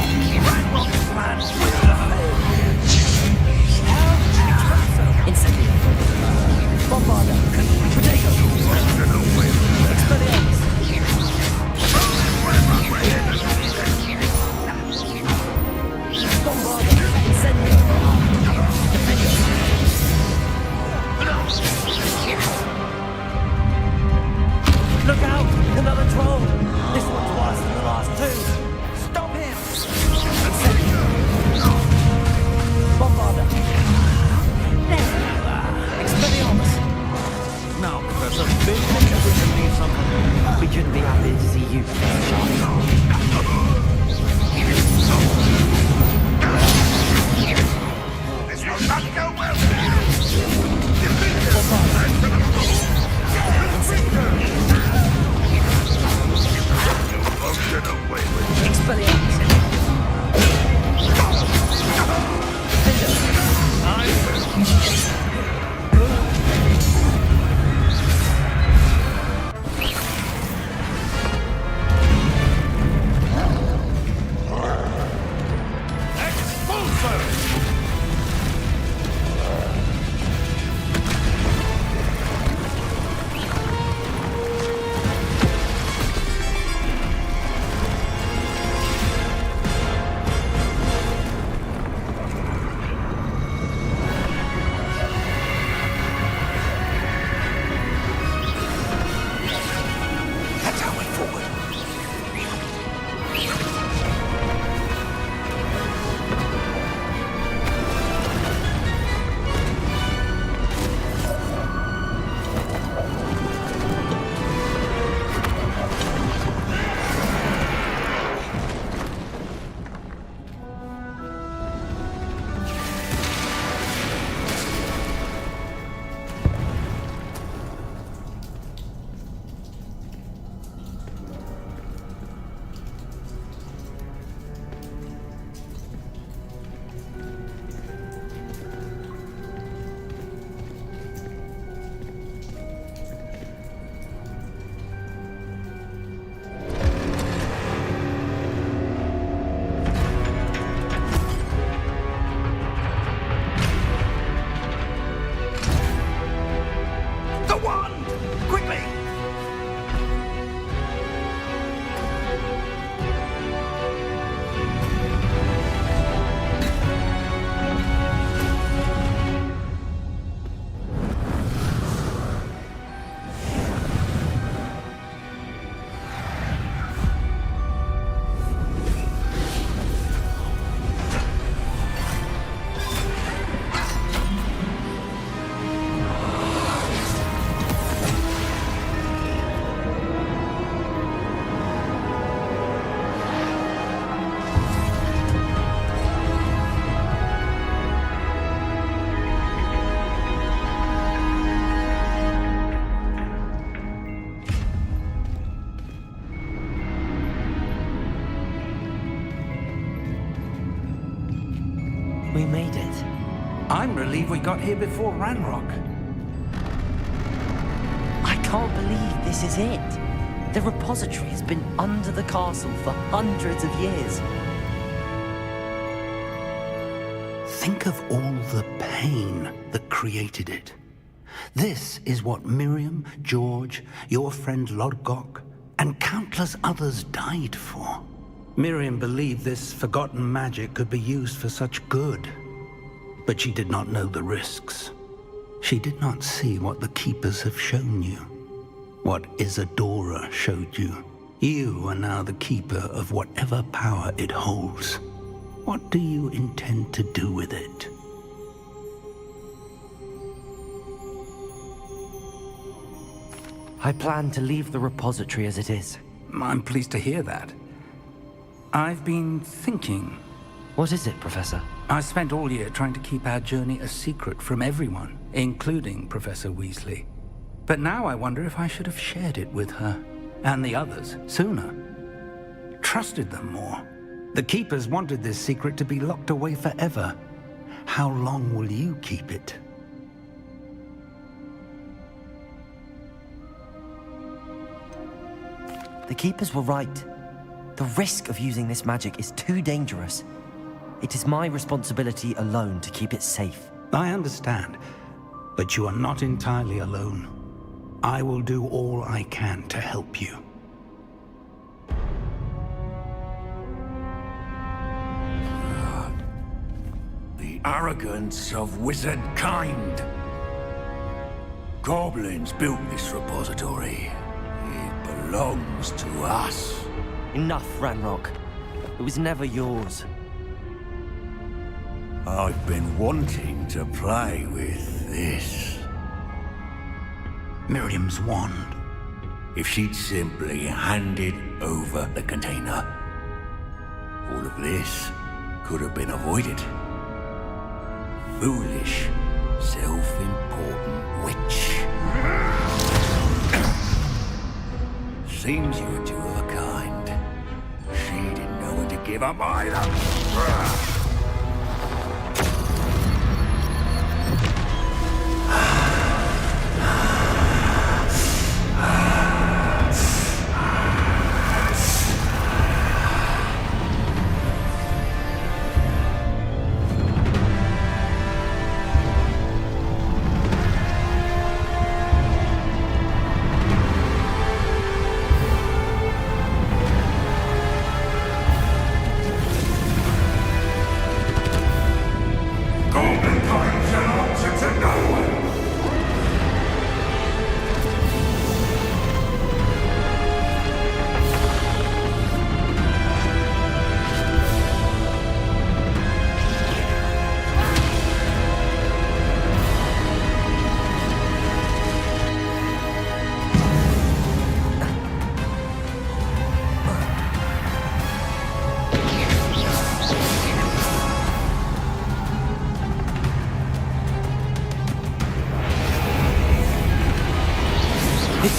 We made it. I'm relieved we got here before Ranrock. I can't believe this is it. The repository has been under the castle for hundreds of years. Think of all the pain that created it. This is what Miriam, George, your friend Lodgok, and countless others died for. Miriam believed this forgotten magic could be used for such good. But she did not know the risks. She did not see what the Keepers have shown you. What Isadora showed you. You are now the Keeper of whatever power it holds. What do you intend to do with it? I plan to leave the repository as it is. I'm pleased to hear that. I've been thinking. What is it, Professor? I spent all year trying to keep our journey a secret from everyone, including Professor Weasley. But now I wonder if I should have shared it with her, and the others, sooner. Trusted them more. The Keepers wanted this secret to be locked away forever. How long will you keep it? The Keepers were right. The risk of using this magic is too dangerous. It is my responsibility alone to keep it safe. I understand, but you are not entirely alone. I will do all I can to help you. The arrogance of wizard kind. Goblins built this repository. It belongs to us. Enough, Ranrock. It was never yours. I've been wanting to play with this. Miriam's wand. If she'd simply handed over the container, all of this could have been avoided. Foolish, self-important witch. Seems you were two of a kind. She didn't know when to give up either.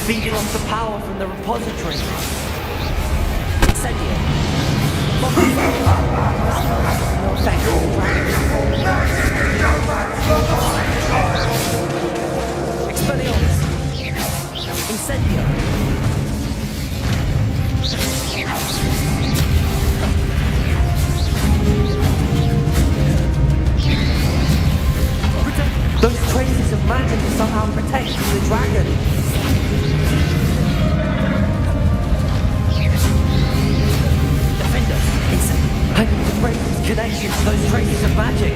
Feeding off the power from the repository. Incendio. No effect. Expelliarmus. Incendio. Those traces of magic are somehow protecting the dragon. I need to break this connection to those traces of magic.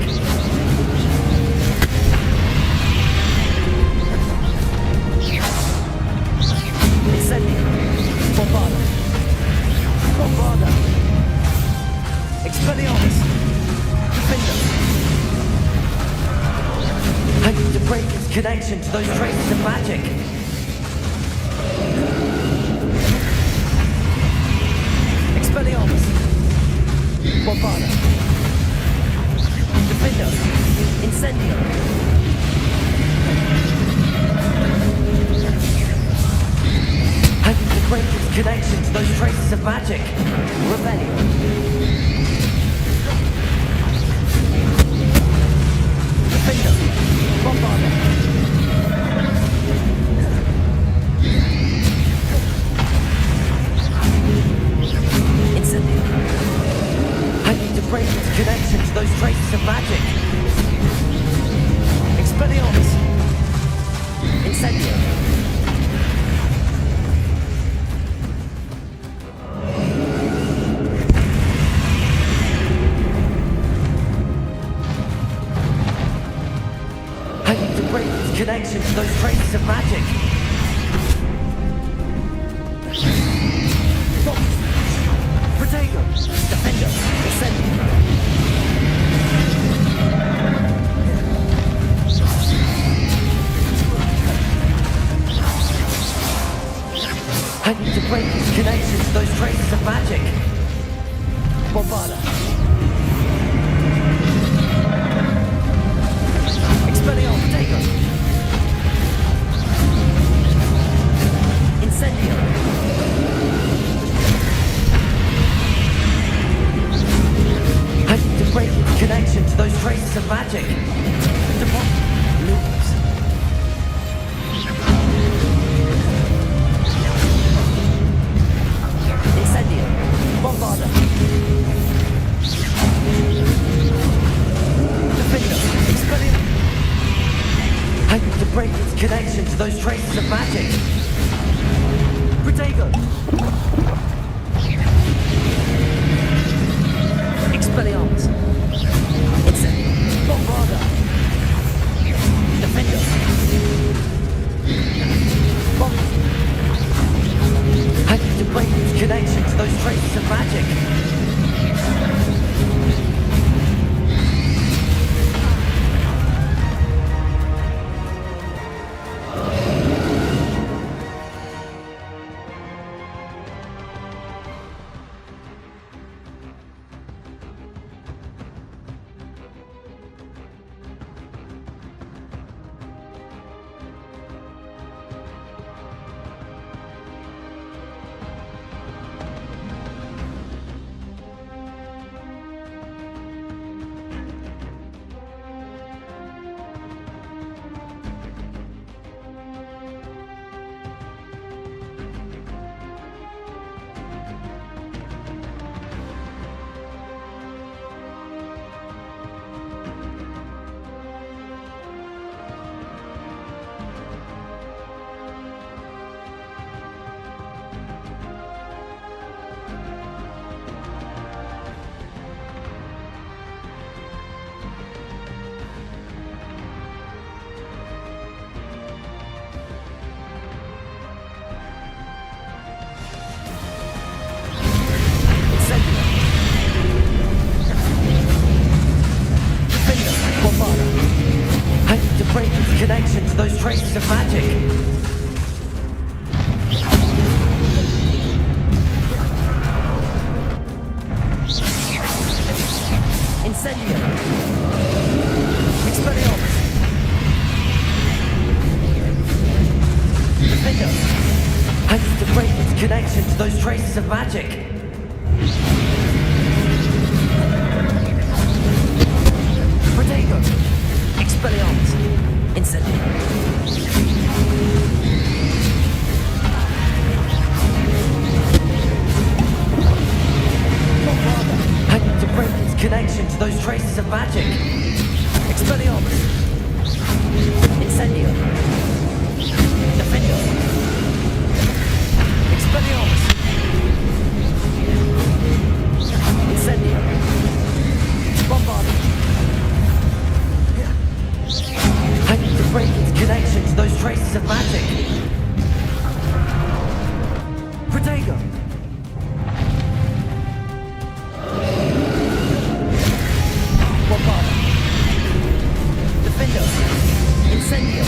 Incendio. Bombarda. Bombarda. Expelliarmus. Defender. I need to break its connection to those traces of magic. Expelliarmus. Bombarda. Defender. Incendio. I need to break its connection to those traces of magic. Rebellion. its connection to those traces of magic. Expelliarmus! Incendio! I need to break its connection to those traces of magic. Protego! Defender! Incendio! I need to break its connection to those traces of magic. Bombarda. Expelliarmus. Protego. Incendio. I need to break its connection to those traces of magic. Lumos. Incendio. Bombarda. Defender. Expelliarmus. I need to break its connection to those traces of magic. Protego. Expelliarmus. Incendio. Bombarda. Defender. I need to break its connection to those traces of magic. I need to break its connection to those traces of magic. Incendio. Expelliarmus. Defender. I need to break its connection to those traces of magic. Protego. Expelliarmus. Incendio. I need to break its connection to those traces of magic. Expelliarmus. Incendio. Defender. Expelliarmus. Incendio. Bombarda. I need to break its connection to those traces of magic. Protego. Bombarda. Defender. Incendio.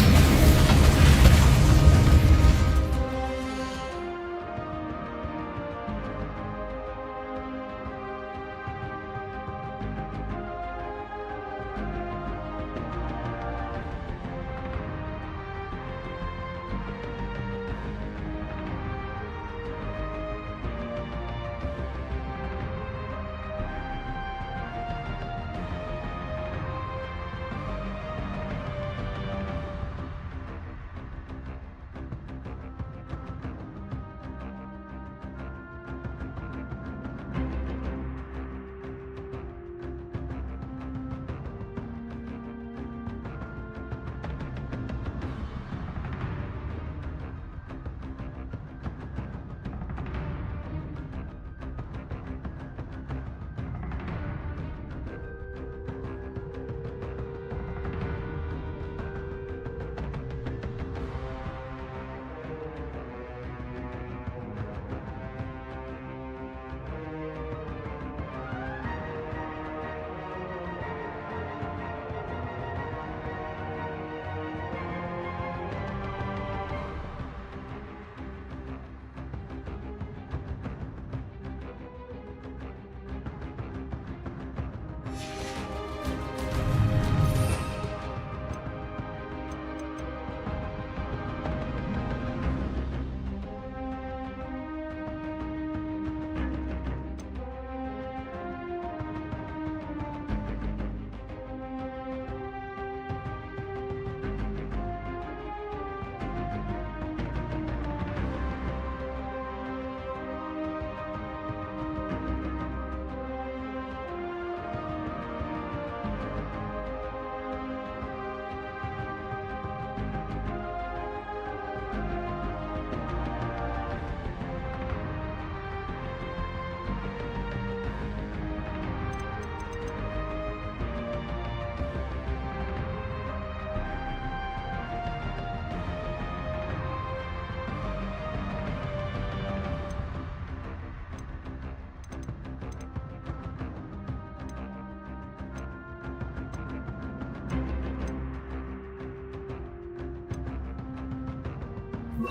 I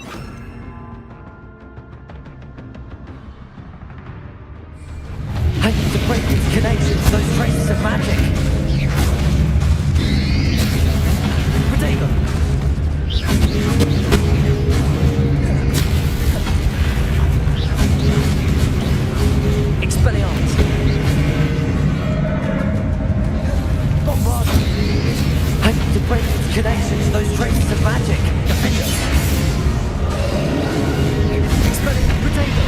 need to break its connection to those traces of magic. Protego! Expelliarmus! Bombarda! I need to break its connection to those traces of magic. Defender! Expelliarmus! Protego!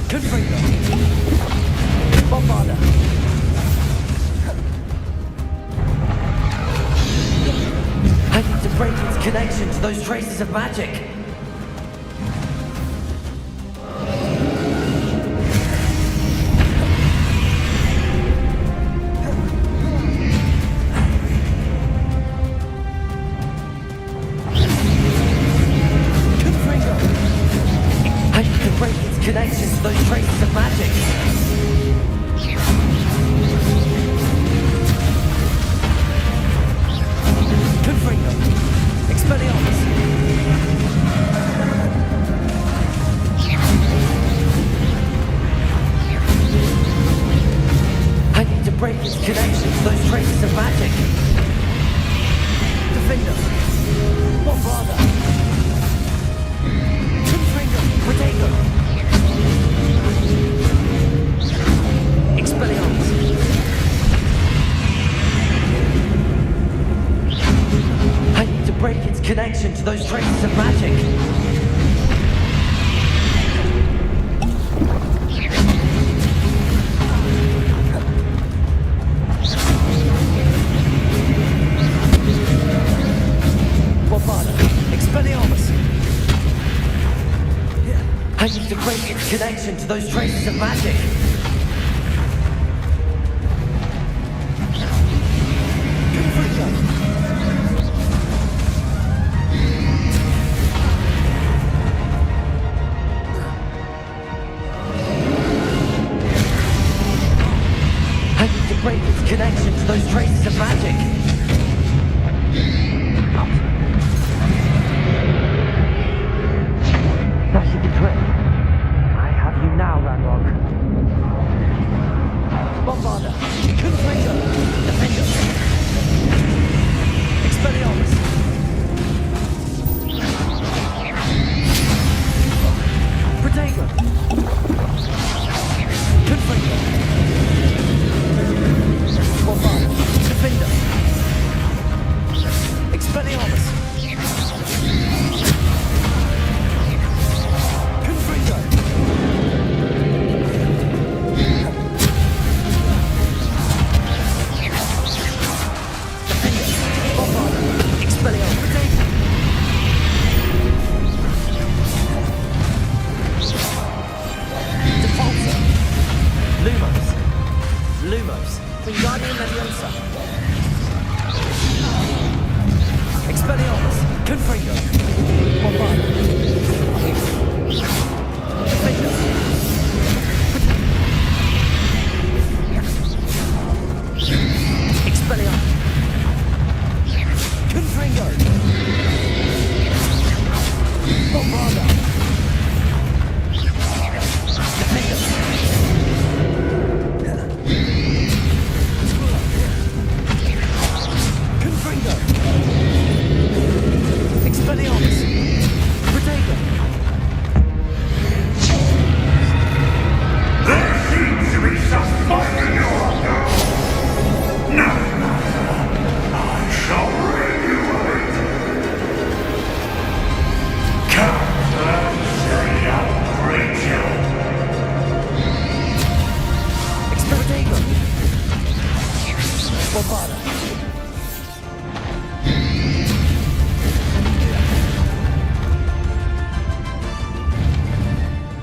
Confringo! Bombarda! I need to break its connection to those traces of magic. Connection to those traces of magic. Confringo. Expelliarmus. I need to break its connection to those traces of magic. Defender. Bombarda. Confringo. Protego. Expelliarmus. I need to break its connection to those traces of magic. Bombarda. Expelliarmus. I need to break its connection to those traces of magic. I need to break its connection to those traces of magic. That should be trick. I have you now, Ranrock. Bombarda. Confringo. Defender. Expelliarmus. Protego. Confringo. Bombarda. Defender. Expelliarmus. Confringo. Lumos, Wingardium Leviosa. Expelliarmus, Confringo, Bombarda. Defender. Expelliarmus. Confringo. Bombarda. Defender. Confringo. Expelliarmus. Protego. There seems to be some fight in your honor. No, I shall regulate. Come and say your creature. Protego. Bombarda.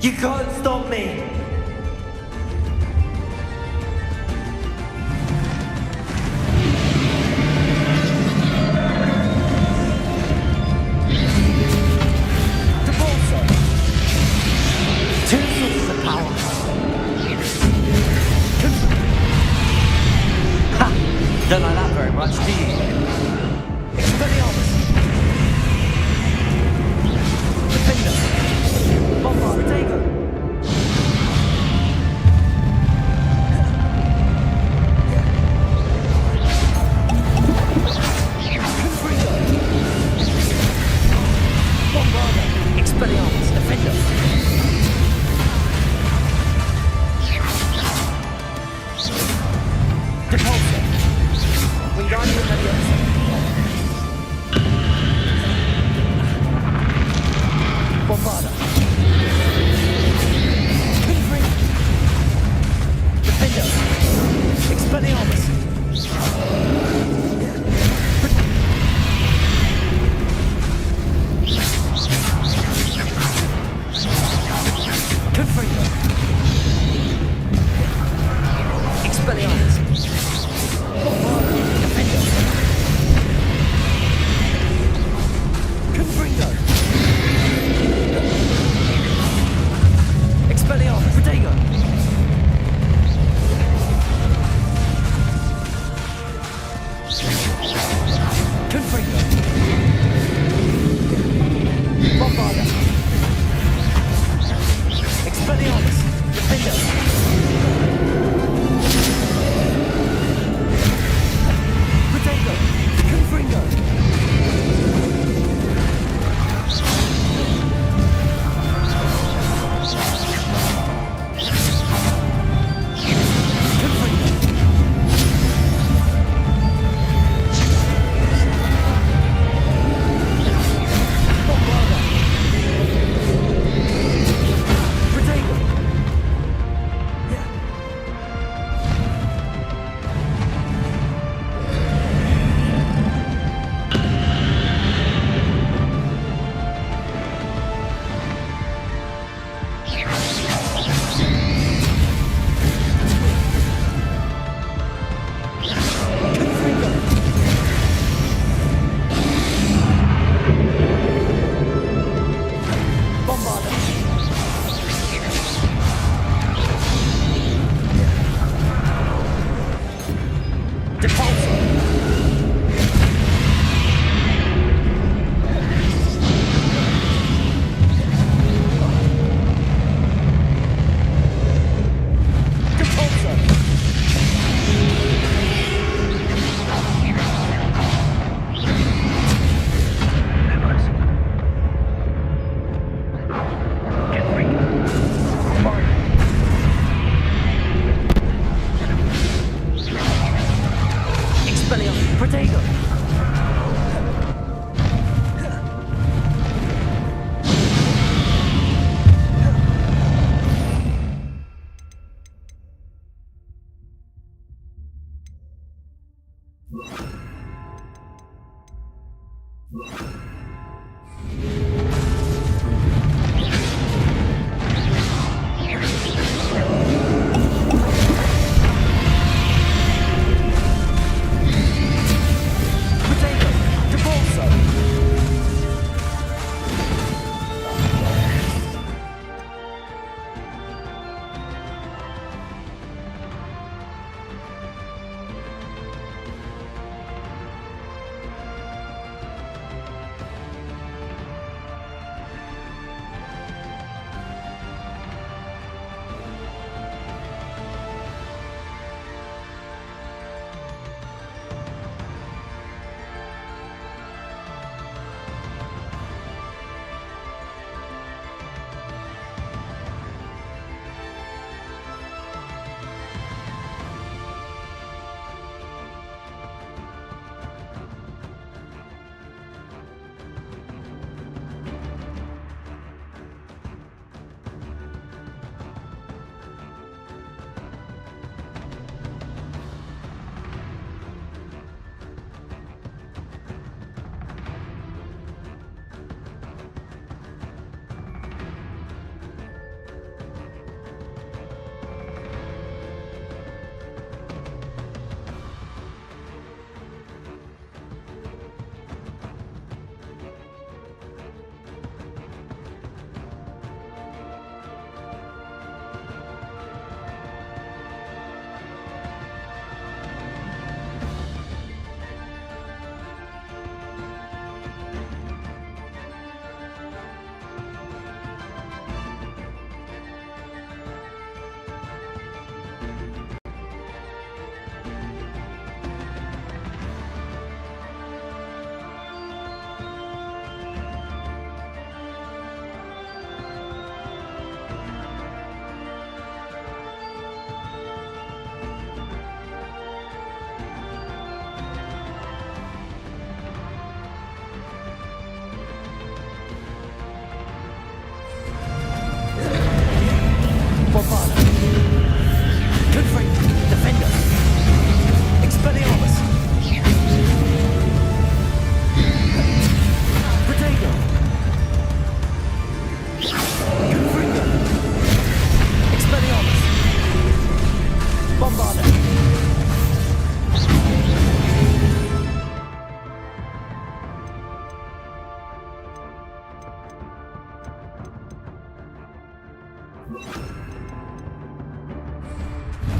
You can't stop me! Two sources of power. Ha! Don't like that very much, do you? Expelliarmus! Defender! Bombard! Protego! Bombarder! Expelliarmus! Defender! Repulsor! Wingardium Leviosa! Bombarder!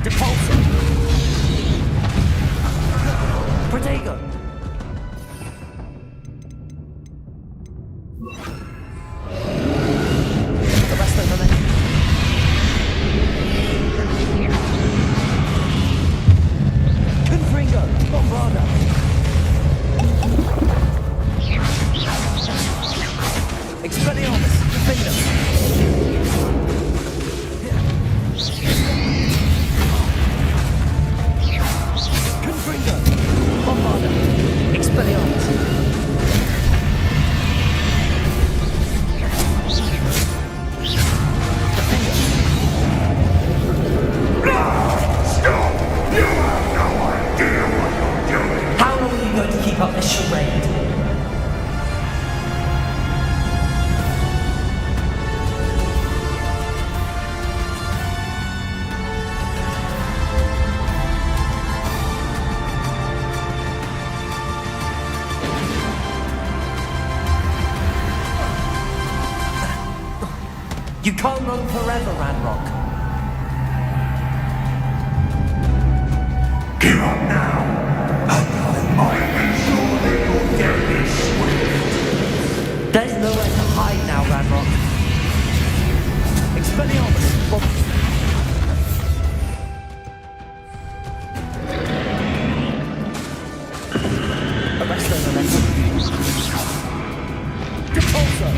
Depulsor! Protego! Arresto momentum. Confringo! Bombarda! Expelliarmus! Defender! Confringo! Bombarda! Expelliarmus! How long are you going to keep up this charade? You can't run forever, Ranrock. Give up now, and I might ensure that your death is swift. There's nowhere to hide now, Ranrock. Expelliarmus! Arresto momentum. Depulsor!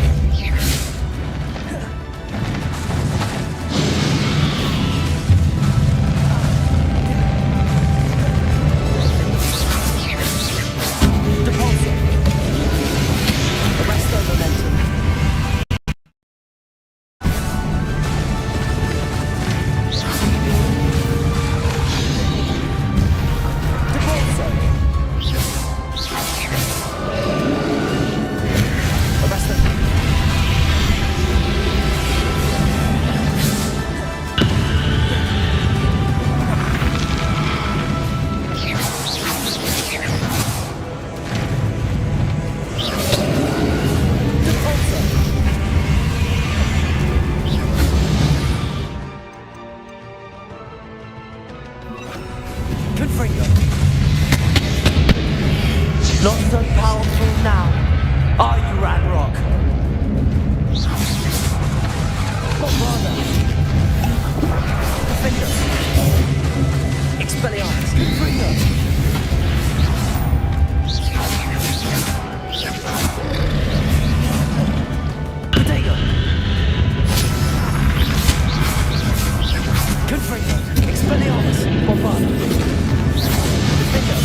Not so powerful now, are you, Ranrock? Bombarda! Defender! Expelliarmus! Confringo! Protego! Confringo! Expelliarmus! Bombarda! Defender!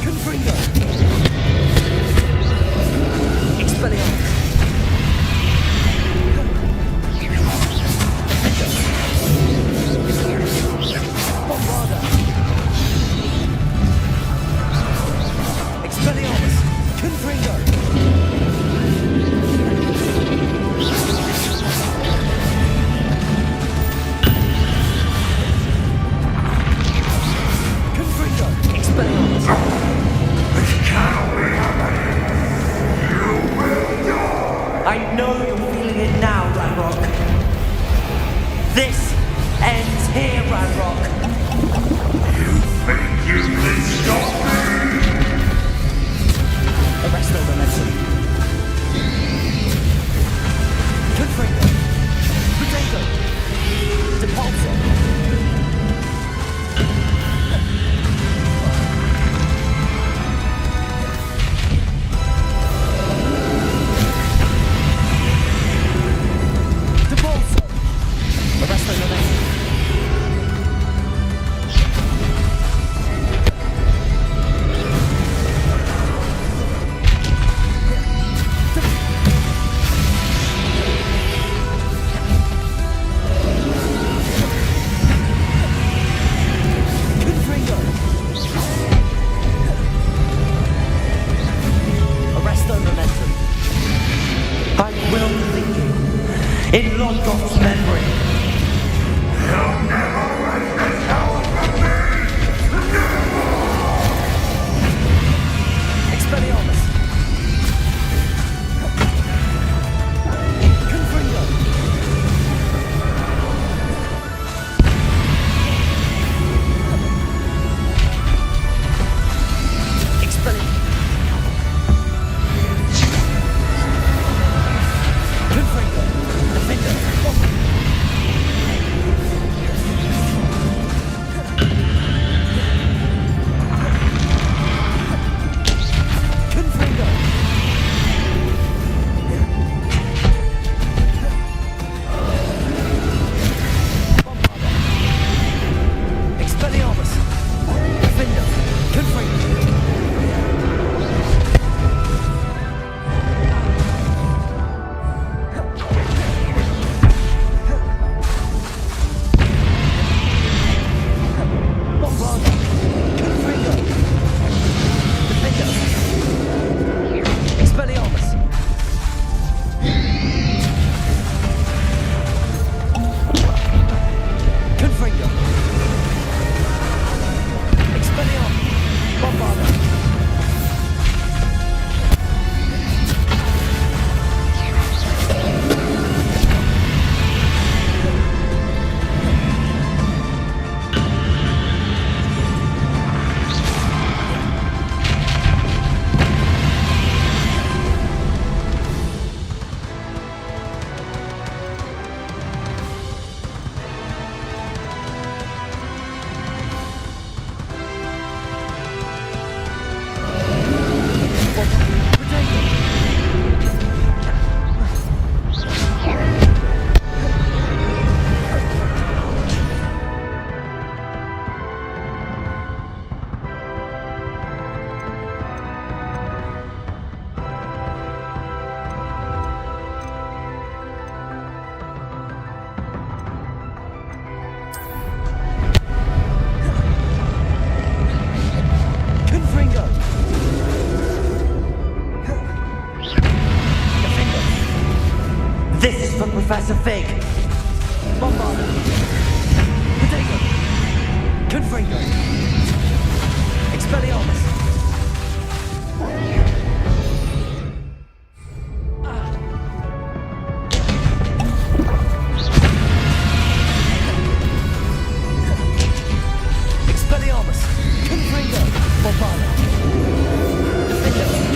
Confringo! Expelliarmus! Bombarda! Expelliarmus! Confringo! Confringo! Expelliarmus! I know you're feeling it now, Ranrock. This ends here, Ranrock. You think you can stop me? Arresto momentum. Confringo. Protego. Depulsor. Arresto momentum. Confringo. Arresto momentum. I will lead you in Logos memory. You'll never write this tower from me! Expelliarmus. Professor Fig! Bombarda! Potato! Confringo! Expelliarmus! Expelliarmus! Confringo! Bombarda! Defendo!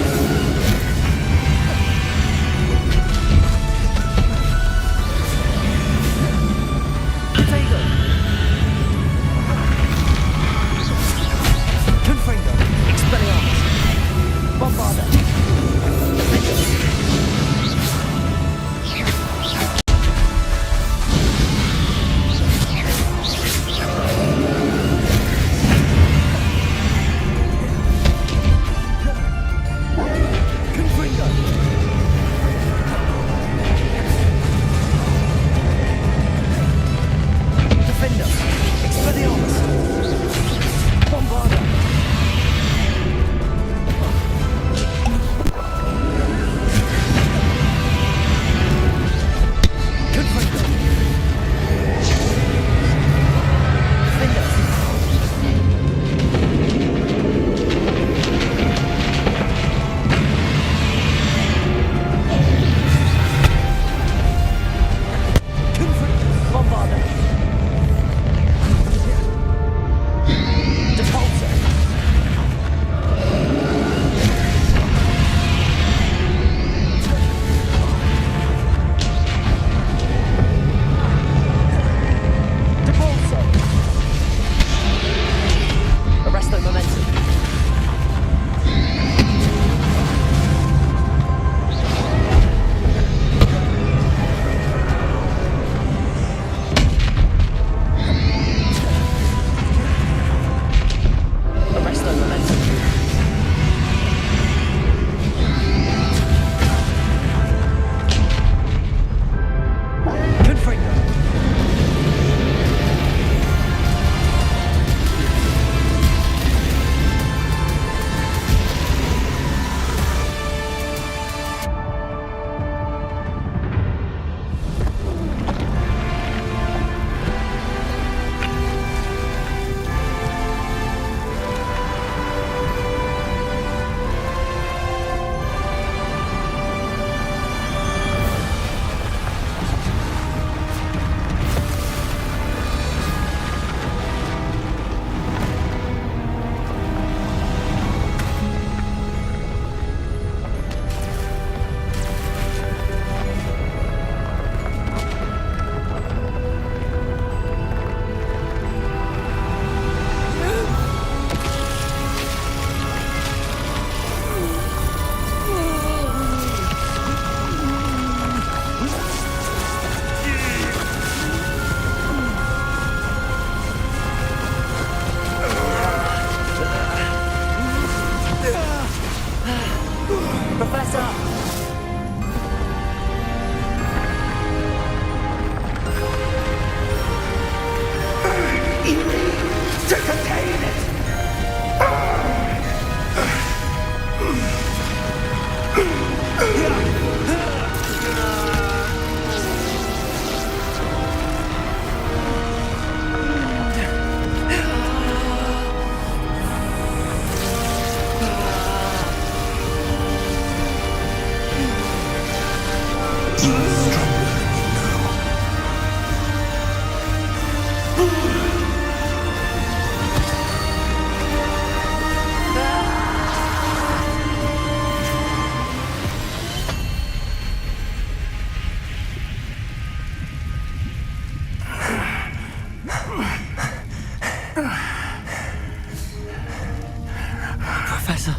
Professor.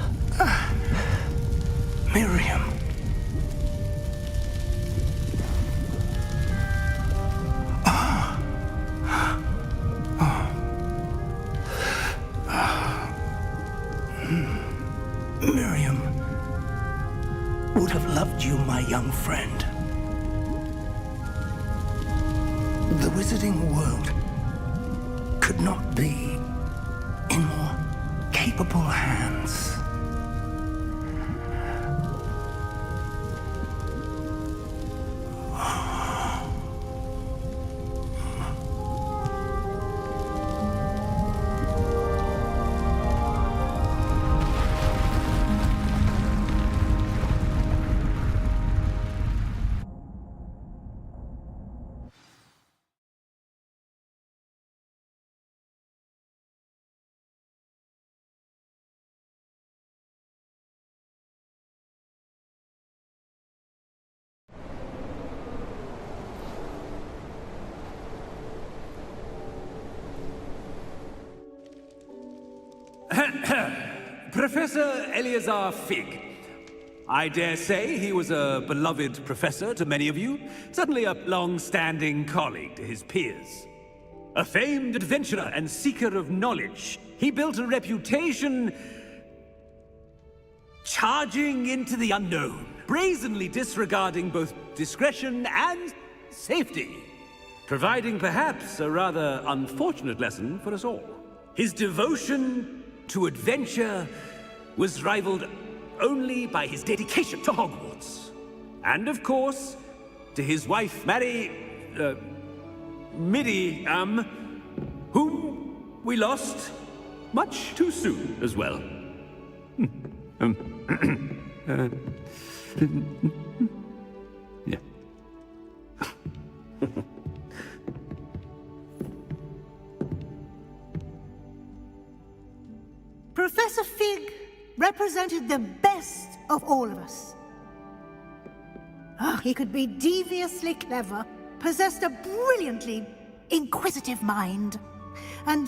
Miriam. Miriam would have loved you, my young friend. The wizarding world could not be in more capable hands. Professor Eleazar Fig. I dare say he was a beloved professor to many of you, certainly a long-standing colleague to his peers. A famed adventurer and seeker of knowledge, he built a reputation charging into the unknown, brazenly disregarding both discretion and safety, providing perhaps a rather unfortunate lesson for us all. His devotion to adventure was rivaled only by his dedication to Hogwarts. And of course, to his wife, Middy, whom we lost much too soon as well. Yeah. Professor Fig represented the best of all of us. He could be deviously clever, possessed a brilliantly inquisitive mind, and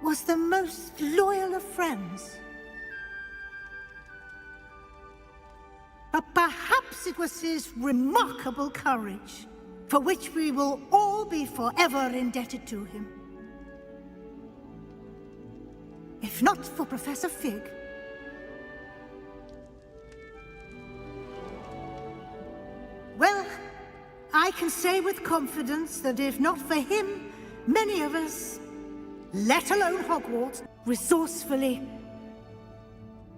was the most loyal of friends. But perhaps it was his remarkable courage, for which we will all be forever indebted to him. If not for Professor Fig, well, I can say with confidence that if not for him, many of us, let alone Hogwarts, resourcefully,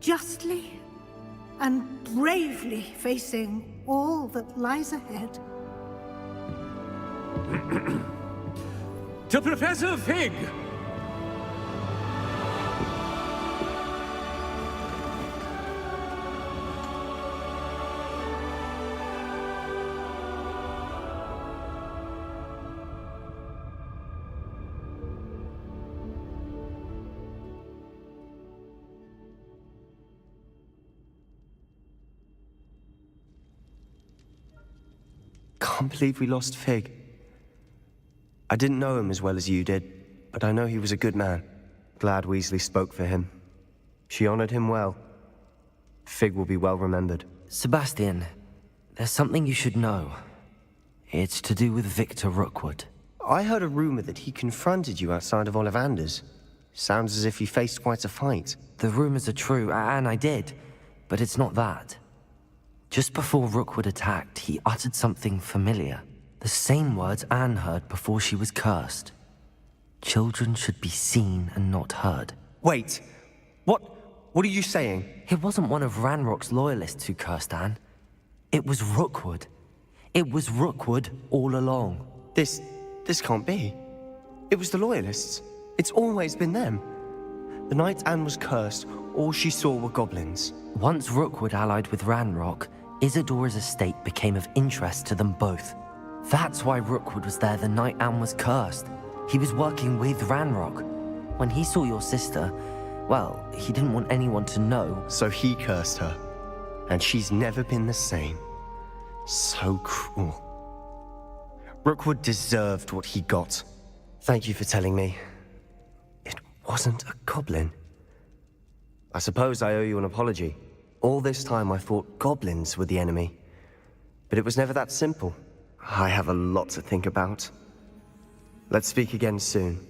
justly, and bravely facing all that lies ahead. To Professor Fig! Can't believe we lost Fig. I didn't know him as well as you did, but I know he was a good man. Glad Weasley spoke for him. She honored him well. Fig will be well remembered. Sebastian, there's something you should know. It's to do with Victor Rookwood. I heard a rumor that he confronted you outside of Ollivander's. Sounds as if he faced quite a fight. The rumors are true, and I did, but it's not that. Just before Rookwood attacked, he uttered something familiar. The same words Anne heard before she was cursed. Children should be seen and not heard. Wait, what are you saying? It wasn't one of Ranrock's loyalists who cursed Anne. It was Rookwood. It was Rookwood all along. This can't be. It was the loyalists. It's always been them. The night Anne was cursed, all she saw were goblins. Once Rookwood allied with Ranrock, Isadora's estate became of interest to them both. That's why Rookwood was there the night Anne was cursed. He was working with Ranrock. When he saw your sister, well, he didn't want anyone to know. So he cursed her. And she's never been the same. So cruel. Rookwood deserved what he got. Thank you for telling me. It wasn't a goblin. I suppose I owe you an apology. All this time I thought goblins were the enemy. But it was never that simple. I have a lot to think about. Let's speak again soon.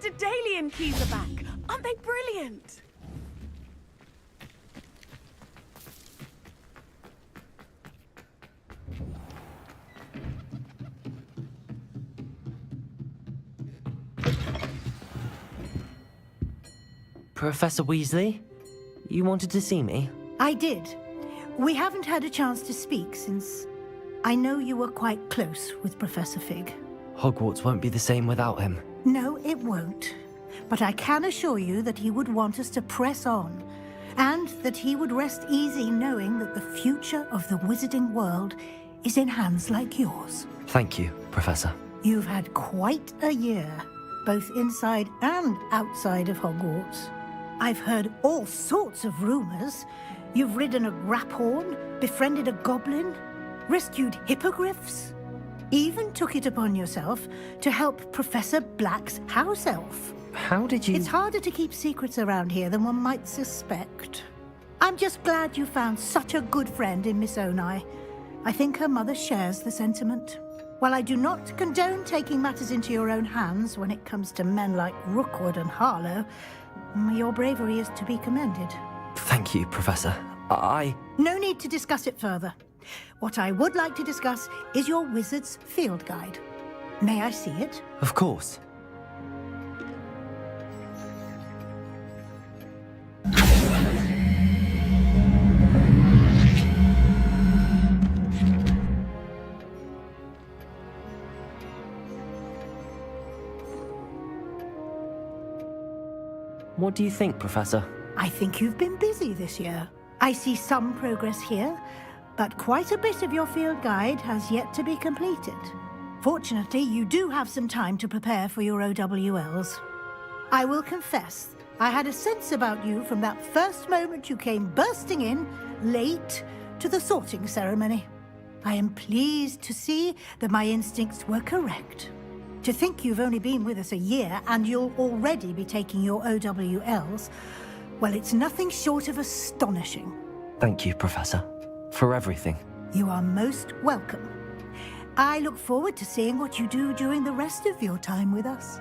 Daedalian keys are back. Aren't they brilliant? Professor Weasley? You wanted to see me? I did. We haven't had a chance to speak since I know you were quite close with Professor Fig. Hogwarts won't be the same without him. No, it won't. But I can assure you that he would want us to press on, and that he would rest easy knowing that the future of the wizarding world is in hands like yours. Thank you, Professor. You've had quite a year, both inside and outside of Hogwarts. I've heard all sorts of rumors. You've ridden a grapphorn, befriended a goblin, rescued hippogriffs, even took it upon yourself to help Professor Black's house elf. How did you... It's harder to keep secrets around here than one might suspect. I'm just glad you found such a good friend in Miss Onai. I think her mother shares the sentiment. While I do not condone taking matters into your own hands when it comes to men like Rookwood and Harlow, your bravery is to be commended. Thank you, Professor. No need to discuss it further. What I would like to discuss is your wizard's field guide. May I see it? Of course. What do you think, Professor? I think you've been busy this year. I see some progress here, but quite a bit of your field guide has yet to be completed. Fortunately, you do have some time to prepare for your OWLs. I will confess, I had a sense about you from that first moment you came bursting in, late, to the sorting ceremony. I am pleased to see that my instincts were correct. To think you've only been with us a year and you'll already be taking your OWLs, well, it's nothing short of astonishing. Thank you, Professor, for everything. You are most welcome. I look forward to seeing what you do during the rest of your time with us.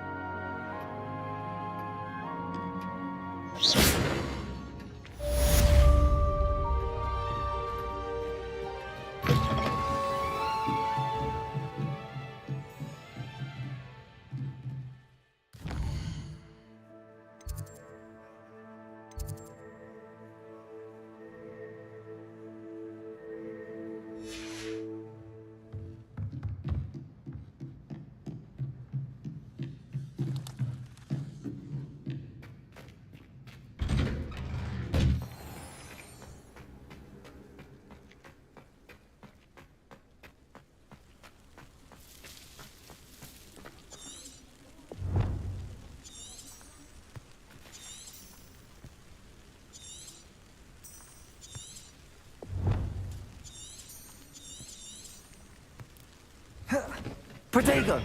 Protego!